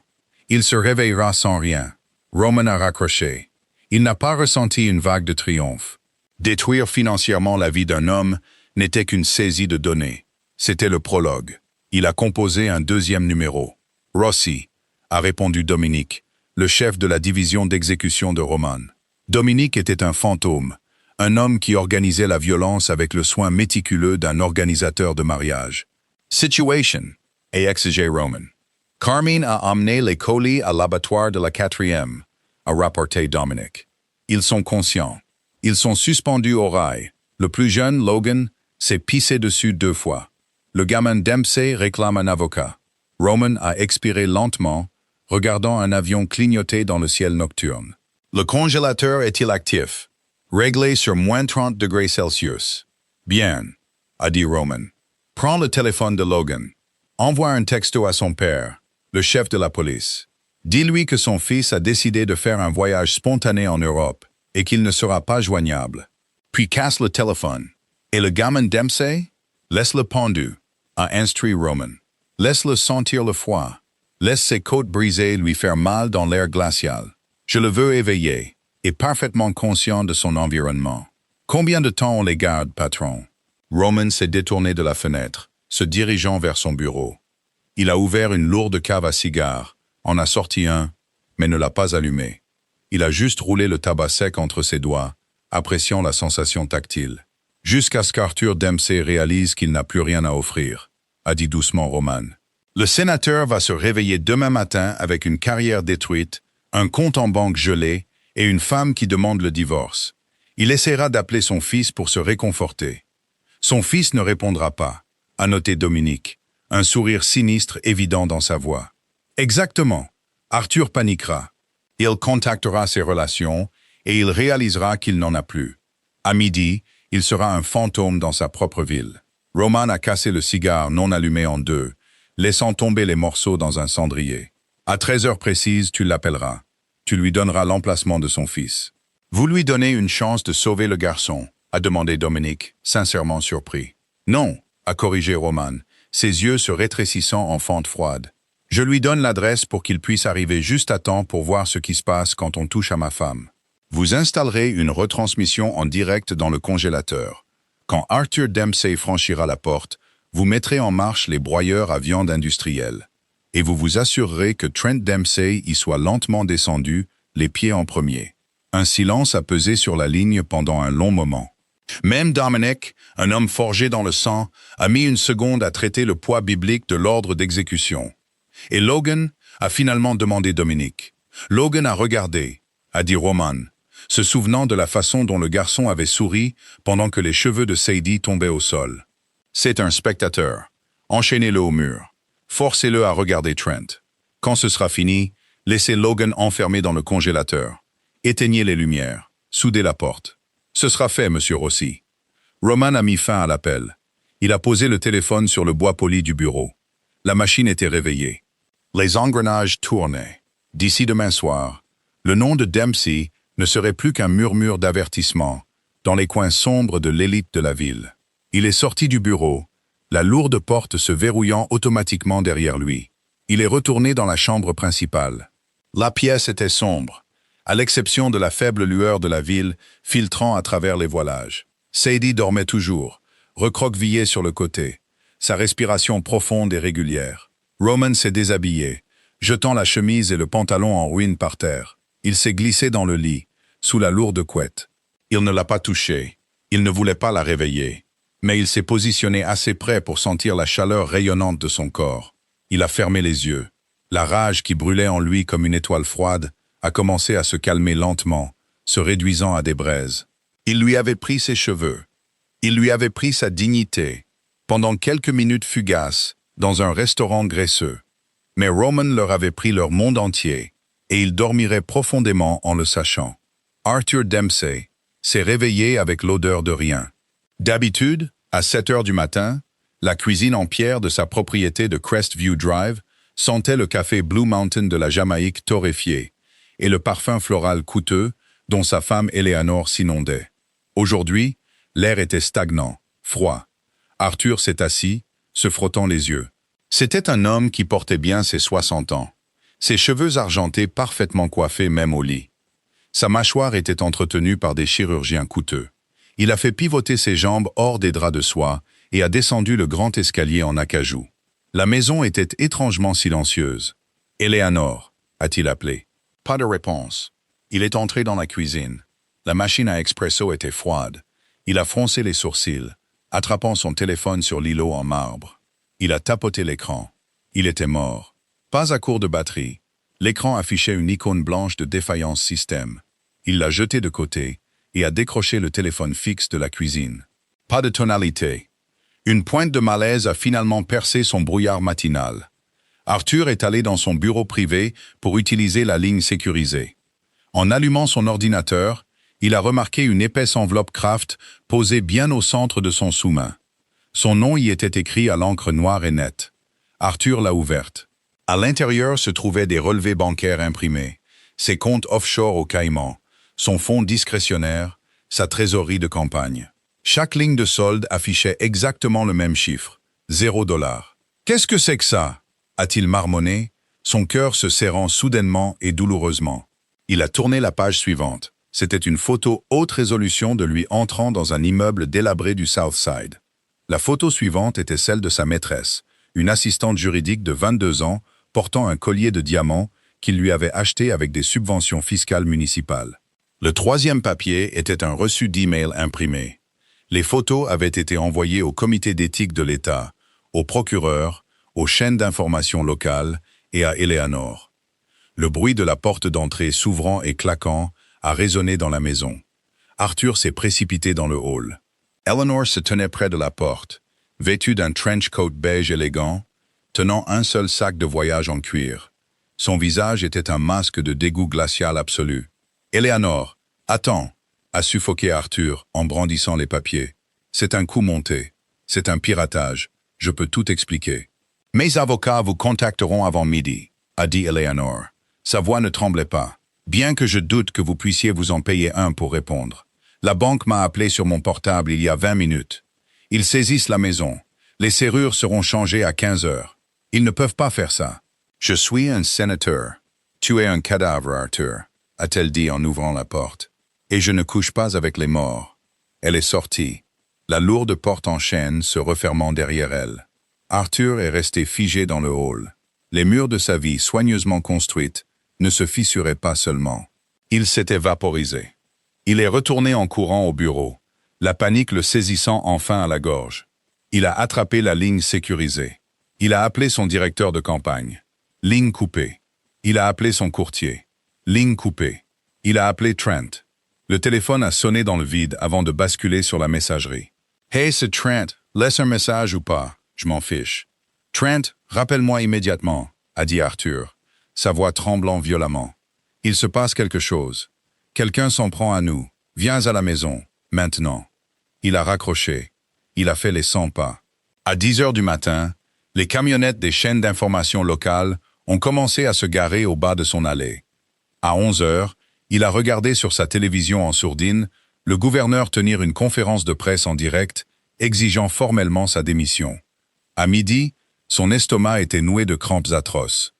Il se réveillera sans rien. Roman a raccroché. Il n'a pas ressenti une vague de triomphe. Détruire financièrement la vie d'un homme n'était qu'une saisie de données. C'était le prologue. Il a composé un 2e numéro. Rossi, a répondu Dominique, le chef de la division d'exécution de Roman. Dominique était un fantôme, un homme qui organisait la violence avec le soin méticuleux d'un organisateur de mariage. Situation, a exigé Roman. Carmine a amené les colis à l'abattoir de la 4e, a rapporté Dominique. Ils sont conscients. Ils sont suspendus au rail. Le plus jeune, Logan, s'est pissé dessus 2 fois. Le gamin Dempsey réclame un avocat. Roman a expiré lentement, regardant un avion clignoter dans le ciel nocturne. Le congélateur est-il actif? Réglé sur moins 30 degrés Celsius. Bien, a dit Roman. Prends le téléphone de Logan. Envoie un texto à son père, le chef de la police. Dis-lui que son fils a décidé de faire un voyage spontané en Europe et qu'il ne sera pas joignable. Puis casse le téléphone. Et le gamin Dempsey? Laisse-le pendu, a instruit Roman. Laisse-le sentir le froid. Laisse ses côtes brisées lui faire mal dans l'air glacial. Je le veux éveillé et parfaitement conscient de son environnement. Combien de temps on les garde, patron? Roman s'est détourné de la fenêtre, se dirigeant vers son bureau. Il a ouvert une lourde cave à cigares, en a sorti un, mais ne l'a pas allumé. Il a juste roulé le tabac sec entre ses doigts, appréciant la sensation tactile. Jusqu'à ce qu'Arthur Dempsey réalise qu'il n'a plus rien à offrir, a dit doucement Roman. Le sénateur va se réveiller demain matin avec une carrière détruite, un compte en banque gelé et une femme qui demande le divorce. Il essaiera d'appeler son fils pour se réconforter. Son fils ne répondra pas, a noté Dominique, un sourire sinistre évident dans sa voix. Exactement. Arthur paniquera. Il contactera ses relations et il réalisera qu'il n'en a plus. À midi, il sera un fantôme dans sa propre ville. Roman a cassé le cigare non allumé en deux, laissant tomber les morceaux dans un cendrier. À 13 heures précises, tu l'appelleras. Tu lui donneras l'emplacement de son fils. Vous lui donnez une chance de sauver le garçon, a demandé Dominique, sincèrement surpris. Non, a corrigé Roman, ses yeux se rétrécissant en fente froide. Je lui donne l'adresse pour qu'il puisse arriver juste à temps pour voir ce qui se passe quand on touche à ma femme. Vous installerez une retransmission en direct dans le congélateur. Quand Arthur Dempsey franchira la porte, vous mettrez en marche les broyeurs à viande industrielle. Et vous vous assurerez que Trent Dempsey y soit lentement descendu, les pieds en premier. Un silence a pesé sur la ligne pendant un long moment. Même Dominic, un homme forgé dans le sang, a mis une seconde à traiter le poids biblique de l'ordre d'exécution. Et Logan a finalement demandé Dominique. Logan a regardé, a dit Roman, se souvenant de la façon dont le garçon avait souri pendant que les cheveux de Sadie tombaient au sol. C'est un spectateur. Enchaînez-le au mur. Forcez-le à regarder Trent. Quand ce sera fini, laissez Logan enfermé dans le congélateur. Éteignez les lumières. Soudez la porte. Ce sera fait, monsieur Rossi. Roman a mis fin à l'appel. Il a posé le téléphone sur le bois poli du bureau. La machine était réveillée. Les engrenages tournaient. D'ici demain soir, le nom de Dempsey ne serait plus qu'un murmure d'avertissement dans les coins sombres de l'élite de la ville. Il est sorti du bureau, la lourde porte se verrouillant automatiquement derrière lui. Il est retourné dans la chambre principale. La pièce était sombre, à l'exception de la faible lueur de la ville filtrant à travers les voilages. Sadie dormait toujours, recroquevillée sur le côté, sa respiration profonde et régulière. Roman s'est déshabillé, jetant la chemise et le pantalon en ruine par terre. Il s'est glissé dans le lit, sous la lourde couette. Il ne l'a pas touchée. Il ne voulait pas la réveiller. Mais il s'est positionné assez près pour sentir la chaleur rayonnante de son corps. Il a fermé les yeux. La rage qui brûlait en lui comme une étoile froide a commencé à se calmer lentement, se réduisant à des braises. Il lui avait pris ses cheveux. Il lui avait pris sa dignité, pendant quelques minutes fugaces, dans un restaurant graisseux. Mais Roman leur avait pris leur monde entier, et il dormirait profondément en le sachant. Arthur Dempsey s'est réveillé avec l'odeur de rien. D'habitude, à 7 heures du matin, la cuisine en pierre de sa propriété de Crestview Drive sentait le café Blue Mountain de la Jamaïque torréfié et le parfum floral coûteux dont sa femme Eleanor s'inondait. Aujourd'hui, l'air était stagnant, froid. Arthur s'est assis, se frottant les yeux. C'était un homme qui portait bien ses 60 ans, ses cheveux argentés parfaitement coiffés même au lit. Sa mâchoire était entretenue par des chirurgiens coûteux. Il a fait pivoter ses jambes hors des draps de soie et a descendu le grand escalier en acajou. La maison était étrangement silencieuse. « Eleanor » a-t-il appelé. Pas de réponse. Il est entré dans la cuisine. La machine à expresso était froide. Il a froncé les sourcils, attrapant son téléphone sur l'îlot en marbre. Il a tapoté l'écran. Il était mort. Pas à court de batterie. L'écran affichait une icône blanche de défaillance système. Il l'a jeté de côté et a décroché le téléphone fixe de la cuisine. Pas de tonalité. Une pointe de malaise a finalement percé son brouillard matinal. Arthur est allé dans son bureau privé pour utiliser la ligne sécurisée. En allumant son ordinateur, il a remarqué une épaisse enveloppe Kraft posée bien au centre de son sous-main. Son nom y était écrit à l'encre noire et nette. Arthur l'a ouverte. À l'intérieur se trouvaient des relevés bancaires imprimés, ses comptes offshore au Caïman, son fonds discrétionnaire, sa trésorerie de campagne. Chaque ligne de solde affichait exactement le même chiffre, $0. Qu'est-ce que c'est que ça? A-t-il marmonné, son cœur se serrant soudainement et douloureusement. Il a tourné la page suivante. C'était une photo haute résolution de lui entrant dans un immeuble délabré du Southside. La photo suivante était celle de sa maîtresse, une assistante juridique de 22 ans, portant un collier de diamants qu'il lui avait acheté avec des subventions fiscales municipales. Le troisième papier était un reçu d'email imprimé. Les photos avaient été envoyées au comité d'éthique de l'État, au procureur, aux chaînes d'information locales et à Eleanor. Le bruit de la porte d'entrée s'ouvrant et claquant a résonné dans la maison. Arthur s'est précipité dans le hall. Eleanor se tenait près de la porte, vêtue d'un trench coat beige élégant, tenant un seul sac de voyage en cuir. Son visage était un masque de dégoût glacial absolu. « Eleanor, attends !» a suffoqué Arthur en brandissant les papiers. « C'est un coup monté. C'est un piratage. Je peux tout expliquer. »« Mes avocats vous contacteront avant midi, » a dit Eleanor. Sa voix ne tremblait pas, bien que je doute que vous puissiez vous en payer un pour répondre. La banque m'a appelé sur mon portable il y a 20 minutes. Ils saisissent la maison. Les serrures seront changées à 15 heures. Ils ne peuvent pas faire ça. Je suis un sénateur. Tu es un cadavre, Arthur, a-t-elle dit en ouvrant la porte. Et je ne couche pas avec les morts. Elle est sortie, la lourde porte en chêne se refermant derrière elle. Arthur est resté figé dans le hall. Les murs de sa vie soigneusement construite ne se fissuraient pas seulement. Il s'était vaporisé. Il est retourné en courant au bureau, la panique le saisissant enfin à la gorge. Il a attrapé la ligne sécurisée. Il a appelé son directeur de campagne. Ligne coupée. Il a appelé son courtier. Ligne coupée. Il a appelé Trent. Le téléphone a sonné dans le vide avant de basculer sur la messagerie. « Hey, c'est Trent. Laisse un message ou pas. Je m'en fiche. »« Trent, rappelle-moi immédiatement, » a dit Arthur, sa voix tremblant violemment. « Il se passe quelque chose. Quelqu'un s'en prend à nous. Viens à la maison, maintenant. » Il a raccroché. Il a fait les 100 pas. À 10 heures du matin, les camionnettes des chaînes d'information locales ont commencé à se garer au bas de son allée. À 11 heures, il a regardé sur sa télévision en sourdine le gouverneur tenir une conférence de presse en direct, exigeant formellement sa démission. À midi, son estomac était noué de crampes atroces.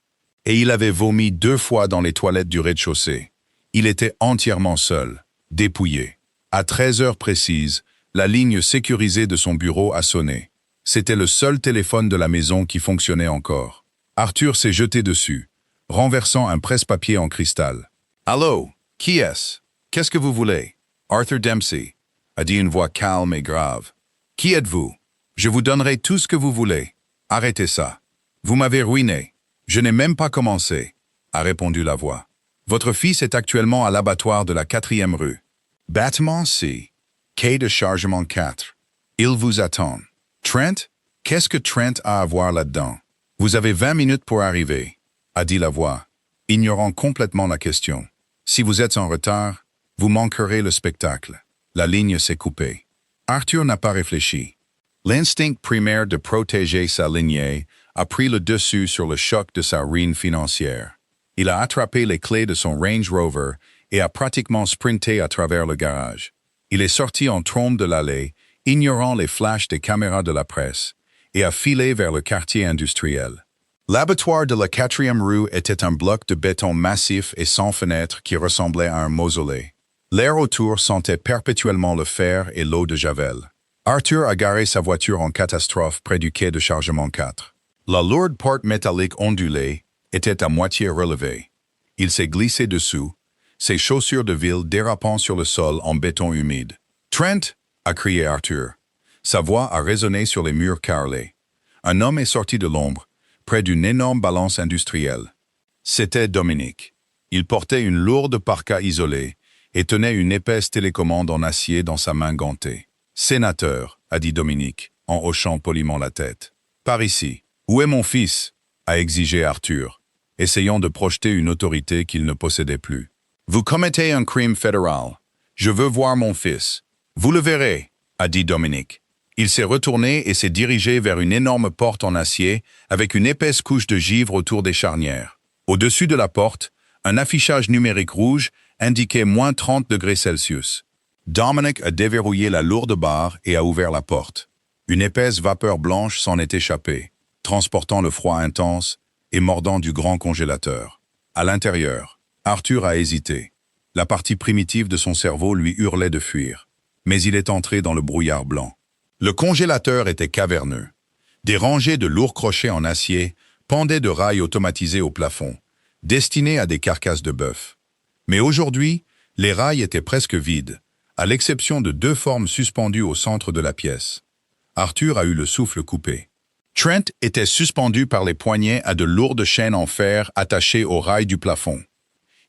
Et il avait vomi 2 fois dans les toilettes du rez-de-chaussée. Il était entièrement seul, dépouillé. À 13 heures précises, la ligne sécurisée de son bureau a sonné. C'était le seul téléphone de la maison qui fonctionnait encore. Arthur s'est jeté dessus, renversant un presse-papier en cristal. « Allô, qui est-ce? Qu'est-ce que vous voulez? » Arthur Dempsey, a dit une voix calme et grave. « Qui êtes-vous? Je vous donnerai tout ce que vous voulez. Arrêtez ça. Vous m'avez ruiné. Je n'ai même pas commencé, » a répondu la voix. « Votre fils est actuellement à l'abattoir de la 4e rue. Bâtiment C, quai de chargement 4. Il vous attend. Trent? Qu'est-ce que Trent a à voir là-dedans? Vous avez 20 minutes pour arriver, » a dit la voix, ignorant complètement la question. « Si vous êtes en retard, vous manquerez le spectacle. » La ligne s'est coupée. Arthur n'a pas réfléchi. L'instinct primaire de protéger sa lignée a pris le dessus sur le choc de sa ruine financière. Il a attrapé les clés de son Range Rover et a pratiquement sprinté à travers le garage. Il est sorti en trombe de l'allée, ignorant les flashs des caméras de la presse, et a filé vers le quartier industriel. L'abattoir de la 4e rue était un bloc de béton massif et sans fenêtres qui ressemblait à un mausolée. L'air autour sentait perpétuellement le fer et l'eau de Javel. Arthur a garé sa voiture en catastrophe près du quai de chargement 4. La lourde porte métallique ondulée était à moitié relevée. Il s'est glissé dessous, ses chaussures de ville dérapant sur le sol en béton humide. « Trent !» a crié Arthur. Sa voix a résonné sur les murs carrelés. Un homme est sorti de l'ombre, près d'une énorme balance industrielle. C'était Dominique. Il portait une lourde parka isolée et tenait une épaisse télécommande en acier dans sa main gantée. « Sénateur », a dit Dominique, en hochant poliment la tête. « Par ici. »« Où est mon fils ?» a exigé Arthur, essayant de projeter une autorité qu'il ne possédait plus. « Vous commettez un crime fédéral. Je veux voir mon fils. »« Vous le verrez », a dit Dominique. Il s'est retourné et s'est dirigé vers une énorme porte en acier avec une épaisse couche de givre autour des charnières. Au-dessus de la porte, un affichage numérique rouge indiquait moins 30 degrés Celsius. Dominic a déverrouillé la lourde barre et a ouvert la porte. Une épaisse vapeur blanche s'en est échappée, transportant le froid intense et mordant du grand congélateur. À l'intérieur, Arthur a hésité. La partie primitive de son cerveau lui hurlait de fuir. Mais il est entré dans le brouillard blanc. Le congélateur était caverneux. Des rangées de lourds crochets en acier pendaient de rails automatisés au plafond, destinés à des carcasses de bœuf. Mais aujourd'hui, les rails étaient presque vides, à l'exception de 2 formes suspendues au centre de la pièce. Arthur a eu le souffle coupé. Trent était suspendu par les poignets à de lourdes chaînes en fer attachées aux rails du plafond.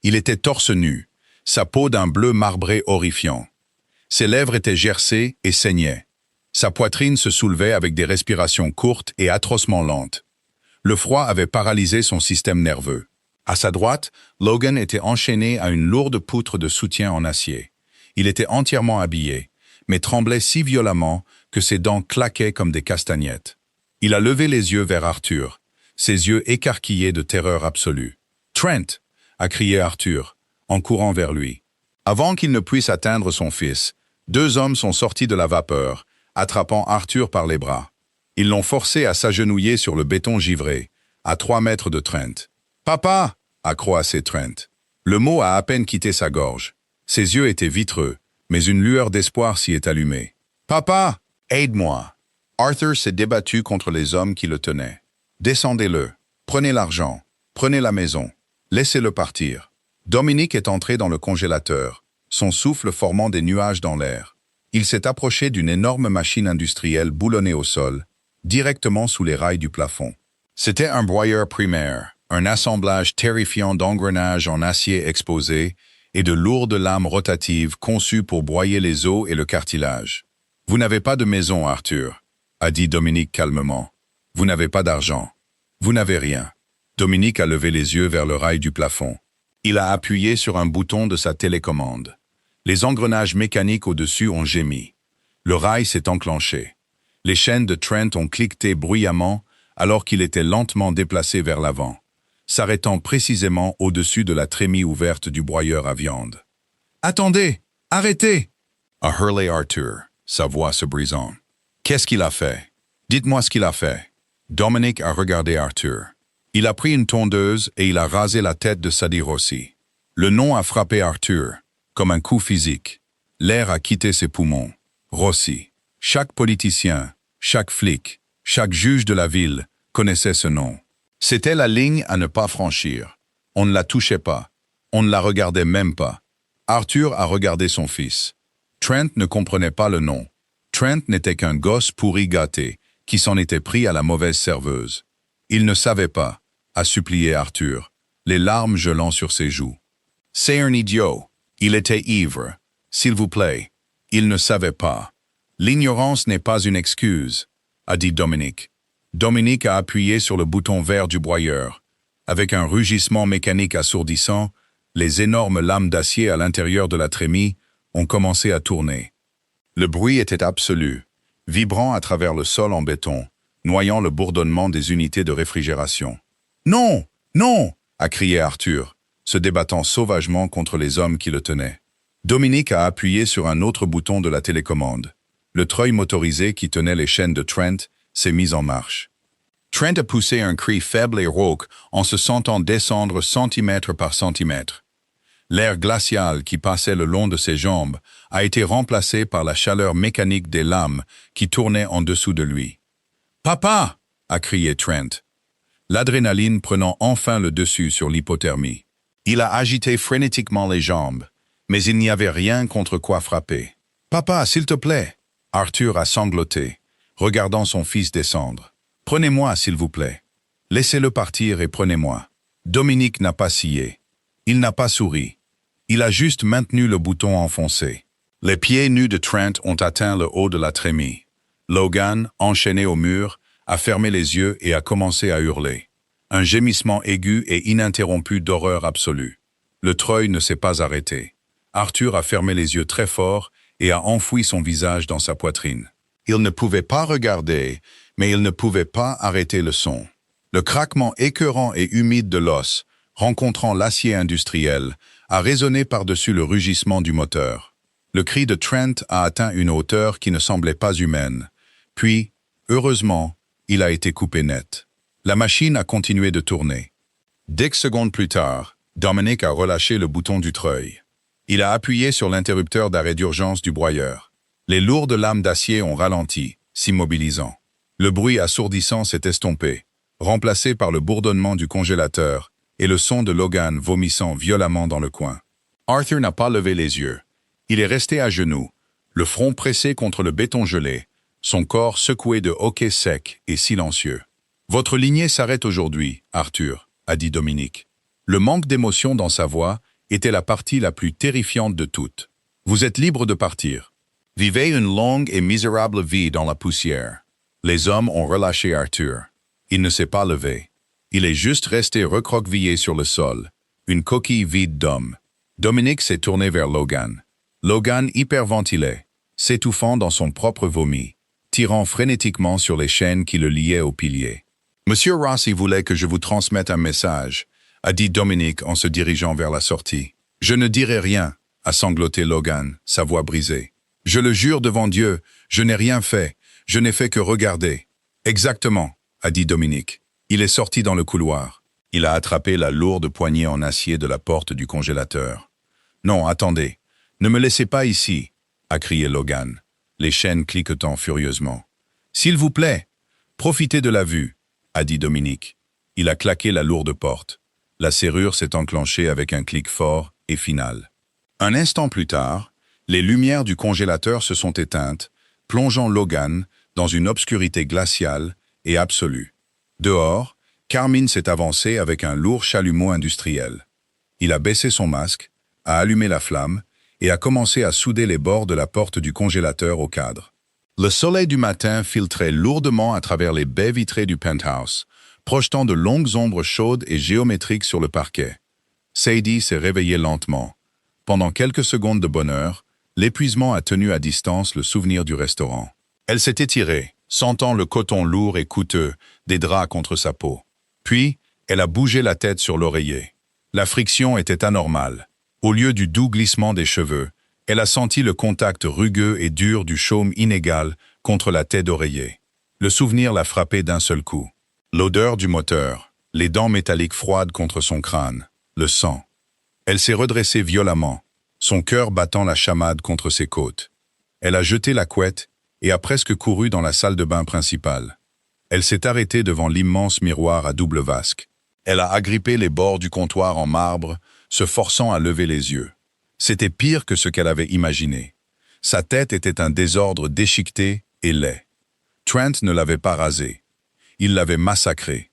Il était torse nu, sa peau d'un bleu marbré horrifiant. Ses lèvres étaient gercées et saignaient. Sa poitrine se soulevait avec des respirations courtes et atrocement lentes. Le froid avait paralysé son système nerveux. À sa droite, Logan était enchaîné à une lourde poutre de soutien en acier. Il était entièrement habillé, mais tremblait si violemment que ses dents claquaient comme des castagnettes. Il a levé les yeux vers Arthur, ses yeux écarquillés de terreur absolue. « Trent !» a crié Arthur, en courant vers lui. Avant qu'il ne puisse atteindre son fils, 2 hommes sont sortis de la vapeur, attrapant Arthur par les bras. Ils l'ont forcé à s'agenouiller sur le béton givré, à 3 mètres de Trent. « Papa !» a croassé Trent. Le mot a à peine quitté sa gorge. Ses yeux étaient vitreux, mais une lueur d'espoir s'y est allumée. « Papa, aide-moi !» Arthur s'est débattu contre les hommes qui le tenaient. « Descendez-le, prenez l'argent, prenez la maison, laissez-le partir. » Dominic est entré dans le congélateur, son souffle formant des nuages dans l'air. Il s'est approché d'une énorme machine industrielle boulonnée au sol, directement sous les rails du plafond. C'était un broyeur primaire, un assemblage terrifiant d'engrenages en acier exposé et de lourdes lames rotatives conçues pour broyer les os et le cartilage. « Vous n'avez pas de maison, Arthur, » a dit Dominic calmement. « Vous n'avez pas d'argent. Vous n'avez rien. » Dominic a levé les yeux vers le rail du plafond. Il a appuyé sur un bouton de sa télécommande. Les engrenages mécaniques au-dessus ont gémi. Le rail s'est enclenché. Les chaînes de Trent ont cliqueté bruyamment alors qu'il était lentement déplacé vers l'avant, s'arrêtant précisément au-dessus de la trémie ouverte du broyeur à viande. « Attendez! Arrêtez !» a hurlé Arthur, sa voix se brisant. « Qu'est-ce qu'il a fait? Dites-moi ce qu'il a fait. » Dominic a regardé Arthur. Il a pris une tondeuse et il a rasé la tête de Sadie Rossi. Le nom a frappé Arthur, comme un coup physique. L'air a quitté ses poumons. Rossi. Chaque politicien, chaque flic, chaque juge de la ville connaissait ce nom. C'était la ligne à ne pas franchir. On ne la touchait pas. On ne la regardait même pas. Arthur a regardé son fils. Trent ne comprenait pas le nom. Trent n'était qu'un gosse pourri gâté, qui s'en était pris à la mauvaise serveuse. Il ne savait pas, a supplié Arthur, les larmes gelant sur ses joues. C'est un idiot. Il était ivre. S'il vous plaît. Il ne savait pas. L'ignorance n'est pas une excuse, a dit Dominic. Dominic a appuyé sur le bouton vert du broyeur. Avec un rugissement mécanique assourdissant, les énormes lames d'acier à l'intérieur de la trémie ont commencé à tourner. Le bruit était absolu, vibrant à travers le sol en béton, noyant le bourdonnement des unités de réfrigération. « Non! Non !» a crié Arthur, se débattant sauvagement contre les hommes qui le tenaient. Dominic a appuyé sur un autre bouton de la télécommande. Le treuil motorisé qui tenait les chaînes de Trent s'est mis en marche. Trent a poussé un cri faible et rauque en se sentant descendre centimètre par centimètre. L'air glacial qui passait le long de ses jambes a été remplacé par la chaleur mécanique des lames qui tournaient en dessous de lui. « Papa !» a crié Trent, l'adrénaline prenant enfin le dessus sur l'hypothermie. Il a agité frénétiquement les jambes, mais il n'y avait rien contre quoi frapper. « Papa, s'il te plaît !» Arthur a sangloté, regardant son fils descendre. « Prenez-moi, s'il vous plaît. Laissez-le partir et prenez-moi. » Dominic n'a pas scié. Il n'a pas souri. Il a juste maintenu le bouton enfoncé. Les pieds nus de Trent ont atteint le haut de la trémie. Logan, enchaîné au mur, a fermé les yeux et a commencé à hurler. Un gémissement aigu et ininterrompu d'horreur absolue. Le treuil ne s'est pas arrêté. Arthur a fermé les yeux très fort et a enfoui son visage dans sa poitrine. Il ne pouvait pas regarder, mais il ne pouvait pas arrêter le son. Le craquement écœurant et humide de l'os, rencontrant l'acier industriel, a résonné par-dessus le rugissement du moteur. Le cri de Trent a atteint une hauteur qui ne semblait pas humaine. Puis, heureusement, il a été coupé net. La machine a continué de tourner. 10 secondes plus tard, Dominic a relâché le bouton du treuil. Il a appuyé sur l'interrupteur d'arrêt d'urgence du broyeur. Les lourdes lames d'acier ont ralenti, s'immobilisant. Le bruit assourdissant s'est estompé, remplacé par le bourdonnement du congélateur et le son de Logan vomissant violemment dans le coin. Arthur n'a pas levé les yeux. Il est resté à genoux, le front pressé contre le béton gelé, son corps secoué de hoquets secs et silencieux. « Votre lignée s'arrête aujourd'hui, Arthur », a dit Dominic. Le manque d'émotion dans sa voix était la partie la plus terrifiante de toutes. « Vous êtes libre de partir. Vivez une longue et misérable vie dans la poussière. » Les hommes ont relâché Arthur. Il ne s'est pas levé. Il est juste resté recroquevillé sur le sol, une coquille vide d'homme. Dominic s'est tourné vers Logan. Logan hyperventilait, s'étouffant dans son propre vomi, tirant frénétiquement sur les chaînes qui le liaient au pilier. « Monsieur Rossi voulait que je vous transmette un message », a dit Dominic en se dirigeant vers la sortie. « Je ne dirai rien », a sangloté Logan, sa voix brisée. « Je le jure devant Dieu, je n'ai rien fait, je n'ai fait que regarder. »« Exactement », a dit Dominic. Il est sorti dans le couloir. Il a attrapé la lourde poignée en acier de la porte du congélateur. « Non, attendez, ne me laissez pas ici », a crié Logan, les chaînes cliquetant furieusement. « S'il vous plaît, profitez de la vue », a dit Dominic. Il a claqué la lourde porte. La serrure s'est enclenchée avec un clic fort et final. Un instant plus tard, les lumières du congélateur se sont éteintes, plongeant Logan dans une obscurité glaciale et absolue. Dehors, Carmine s'est avancé avec un lourd chalumeau industriel. Il a baissé son masque, a allumé la flamme et a commencé à souder les bords de la porte du congélateur au cadre. Le soleil du matin filtrait lourdement à travers les baies vitrées du penthouse, projetant de longues ombres chaudes et géométriques sur le parquet. Sadie s'est réveillée lentement. Pendant quelques secondes de bonheur, l'épuisement a tenu à distance le souvenir du restaurant. Elle s'est étirée, sentant le coton lourd et coûteux des draps contre sa peau. Puis, elle a bougé la tête sur l'oreiller. La friction était anormale. Au lieu du doux glissement des cheveux, elle a senti le contact rugueux et dur du chaume inégal contre la tête d'oreiller. Le souvenir l'a frappé d'un seul coup. L'odeur du moteur, les dents métalliques froides contre son crâne, le sang. Elle s'est redressée violemment, son cœur battant la chamade contre ses côtes. Elle a jeté la couette et a presque couru dans la salle de bain principale. Elle s'est arrêtée devant l'immense miroir à double vasque. Elle a agrippé les bords du comptoir en marbre, se forçant à lever les yeux. C'était pire que ce qu'elle avait imaginé. Sa tête était un désordre déchiqueté et laid. Trent ne l'avait pas rasé. Il l'avait massacré.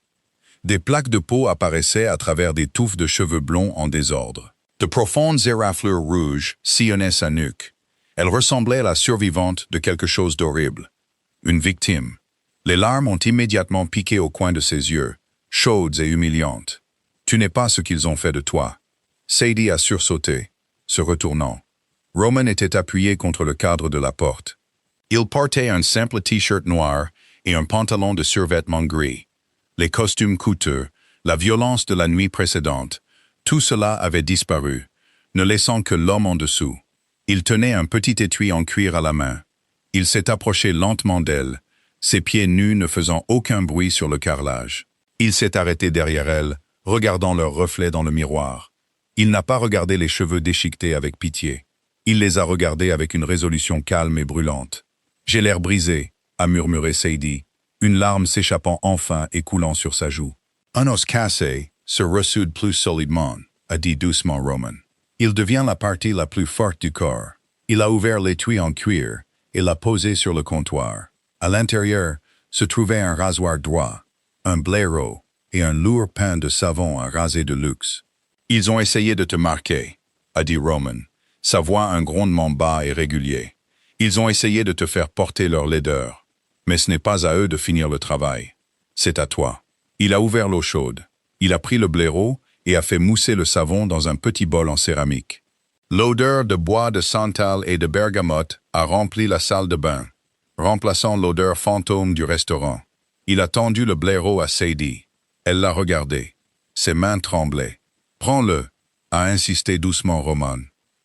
Des plaques de peau apparaissaient à travers des touffes de cheveux blonds en désordre. De profondes éraflures rouges sillonnaient sa nuque. Elle ressemblait à la survivante de quelque chose d'horrible. Une victime. Les larmes ont immédiatement piqué au coin de ses yeux, chaudes et humiliantes. « Tu n'es pas ce qu'ils ont fait de toi. » Sadie a sursauté, se retournant. Roman était appuyé contre le cadre de la porte. Il portait un simple t-shirt noir et un pantalon de survêtement gris. Les costumes coûteux, la violence de la nuit précédente, tout cela avait disparu, ne laissant que l'homme en dessous. Il tenait un petit étui en cuir à la main. Il s'est approché lentement d'elle, ses pieds nus ne faisant aucun bruit sur le carrelage. Il s'est arrêté derrière elle, regardant leur reflet dans le miroir. Il n'a pas regardé les cheveux déchiquetés avec pitié. Il les a regardés avec une résolution calme et brûlante. « J'ai l'air brisé », a murmuré Sadie, une larme s'échappant enfin et coulant sur sa joue. « Un os cassé se ressoude plus solidement », a dit doucement Roman. Il devient la partie la plus forte du corps. Il a ouvert l'étui en cuir et l'a posé sur le comptoir. À l'intérieur se trouvait un rasoir droit, un blaireau et un lourd pain de savon à raser de luxe. « Ils ont essayé de te marquer », a dit Roman, sa voix un grondement bas et régulier. « Ils ont essayé de te faire porter leur laideur. Mais ce n'est pas à eux de finir le travail. C'est à toi. » Il a ouvert l'eau chaude. Il a pris le blaireau et a fait mousser le savon dans un petit bol en céramique. L'odeur de bois de santal et de bergamote a rempli la salle de bain. remplaçant l'odeur fantôme du restaurant. Il a tendu le blaireau à Sadie. Elle l'a regardé. Ses mains tremblaient. « Prends-le » a insisté doucement Roman.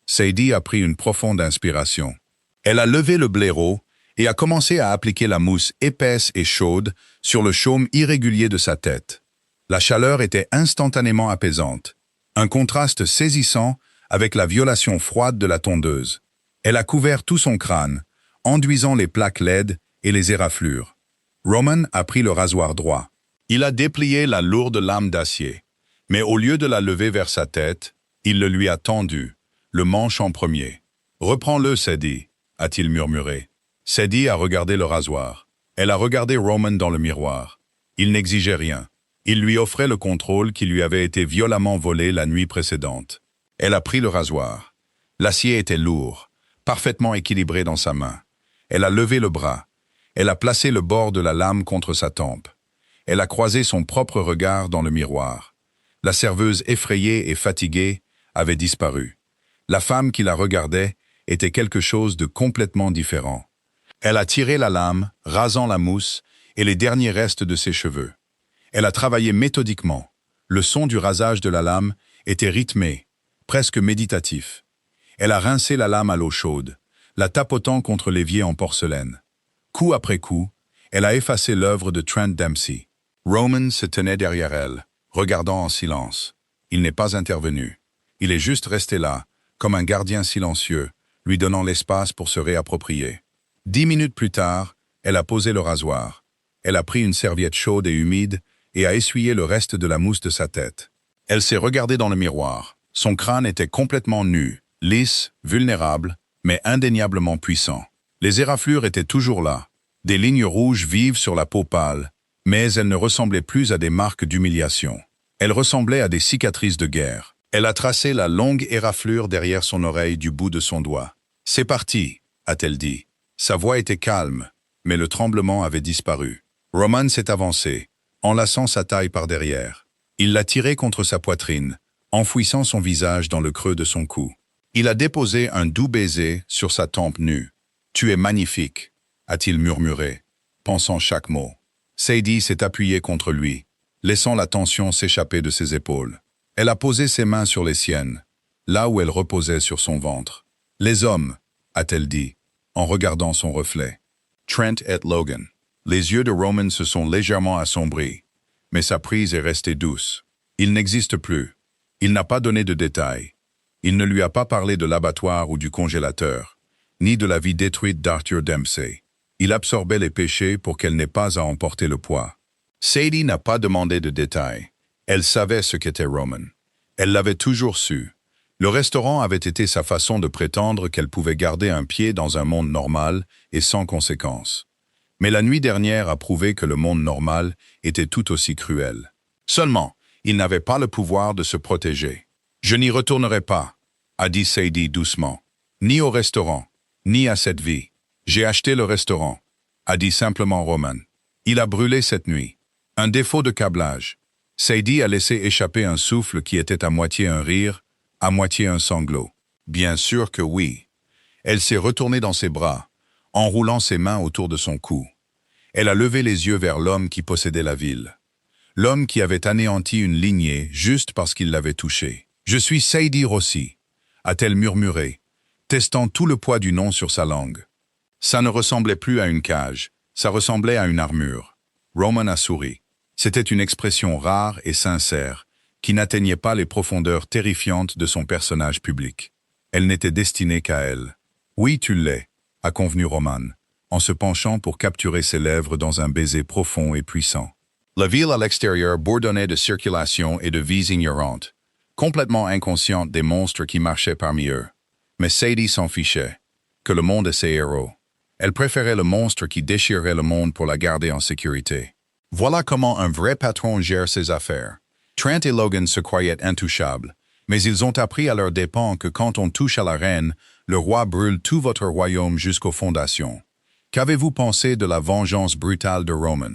Sadie a pris une profonde inspiration. Elle a levé le blaireau et a commencé à appliquer la mousse épaisse et chaude sur le chaume irrégulier de sa tête. La chaleur était instantanément apaisante, un contraste saisissant avec la violation froide de la tondeuse. Elle a couvert tout son crâne, enduisant les plaques laides et les éraflures. Roman a pris le rasoir droit. Il a déplié la lourde lame d'acier, mais au lieu de la lever vers sa tête, il le lui a tendu, le manche en premier. « Reprends-le, Sadie » a-t-il murmuré. Sadie a regardé le rasoir. Elle a regardé Roman dans le miroir. Il n'exigeait rien. Il lui offrait le contrôle qui lui avait été violemment volé la nuit précédente. Elle a pris le rasoir. L'acier était lourd, parfaitement équilibré dans sa main. Elle a levé le bras. Elle a placé le bord de la lame contre sa tempe. Elle a croisé son propre regard dans le miroir. La serveuse effrayée et fatiguée avait disparu. La femme qui la regardait était quelque chose de complètement différent. Elle a tiré la lame, rasant la mousse et les derniers restes de ses cheveux. Elle a travaillé méthodiquement. Le son du rasage de la lame était rythmé, presque méditatif. Elle a rincé la lame à l'eau chaude, la tapotant contre l'évier en porcelaine. Coup après coup, elle a effacé l'œuvre de Trent Dempsey. Roman se tenait derrière elle, regardant en silence. Il n'est pas intervenu. Il est juste resté là, comme un gardien silencieux, lui donnant l'espace pour se réapproprier. 10 minutes plus tard, elle a posé le rasoir. Elle a pris une serviette chaude et humide et a essuyé le reste de la mousse de sa tête. Elle s'est regardée dans le miroir. Son crâne était complètement nu, lisse, vulnérable, mais indéniablement puissant. Les éraflures étaient toujours là, des lignes rouges vives sur la peau pâle, mais elles ne ressemblaient plus à des marques d'humiliation. Elles ressemblaient à des cicatrices de guerre. Elle a tracé la longue éraflure derrière son oreille du bout de son doigt. « C'est parti », a-t-elle dit. Sa voix était calme, mais le tremblement avait disparu. Roman s'est avancé, enlaçant sa taille par derrière. Il l'a tiré contre sa poitrine, enfouissant son visage dans le creux de son cou. Il a déposé un doux baiser sur sa tempe nue. « Tu es magnifique », a-t-il murmuré, pensant chaque mot. Sadie s'est appuyée contre lui, laissant la tension s'échapper de ses épaules. Elle a posé ses mains sur les siennes, là où elle reposait sur son ventre. « Les hommes », a-t-elle dit, en regardant son reflet. Trent et Logan. Les yeux de Roman se sont légèrement assombris, mais sa prise est restée douce. Il n'existe plus. Il n'a pas donné de détails. Il ne lui a pas parlé de l'abattoir ou du congélateur, ni de la vie détruite d'Arthur Dempsey. Il absorbait les péchés pour qu'elle n'ait pas à emporter le poids. Sadie n'a pas demandé de détails. Elle savait ce qu'était Roman. Elle l'avait toujours su. Le restaurant avait été sa façon de prétendre qu'elle pouvait garder un pied dans un monde normal et sans conséquences. Mais la nuit dernière a prouvé que le monde normal était tout aussi cruel. Seulement, il n'avait pas le pouvoir de se protéger. « Je n'y retournerai pas », a dit Sadie doucement. « Ni au restaurant, ni à cette vie. J'ai acheté le restaurant », a dit simplement Roman. Il a brûlé cette nuit. Un défaut de câblage. Sadie a laissé échapper un souffle qui était à moitié un rire, à moitié un sanglot. Bien sûr que oui. Elle s'est retournée dans ses bras, enroulant ses mains autour de son cou. Elle a levé les yeux vers l'homme qui possédait la ville. L'homme qui avait anéanti une lignée juste parce qu'il l'avait touchée. « Je suis Sadie Rossi », a-t-elle murmuré, testant tout le poids du nom sur sa langue. Ça ne ressemblait plus à une cage, ça ressemblait à une armure. Roman a souri. C'était une expression rare et sincère, qui n'atteignait pas les profondeurs terrifiantes de son personnage public. Elle n'était destinée qu'à elle. « Oui, tu l'es », a convenu Roman, en se penchant pour capturer ses lèvres dans un baiser profond et puissant. La ville à l'extérieur bourdonnait de circulation et de vies ignorantes, complètement inconsciente des monstres qui marchaient parmi eux. Mais Sadie s'en fichait. Que le monde ait ses héros. Elle préférait le monstre qui déchirait le monde pour la garder en sécurité. Voilà comment un vrai patron gère ses affaires. Trent et Logan se croyaient intouchables, mais ils ont appris à leurs dépens que quand on touche à la reine, le roi brûle tout votre royaume jusqu'aux fondations. Qu'avez-vous pensé de la vengeance brutale de Roman?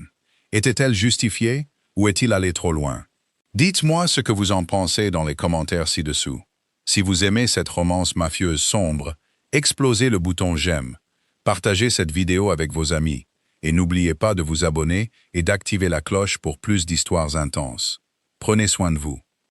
Était-elle justifiée ou est-il allé trop loin? Dites-moi ce que vous en pensez dans les commentaires ci-dessous. Si vous aimez cette romance mafieuse sombre, explosez le bouton j'aime. Partagez cette vidéo avec vos amis et n'oubliez pas de vous abonner et d'activer la cloche pour plus d'histoires intenses. Prenez soin de vous.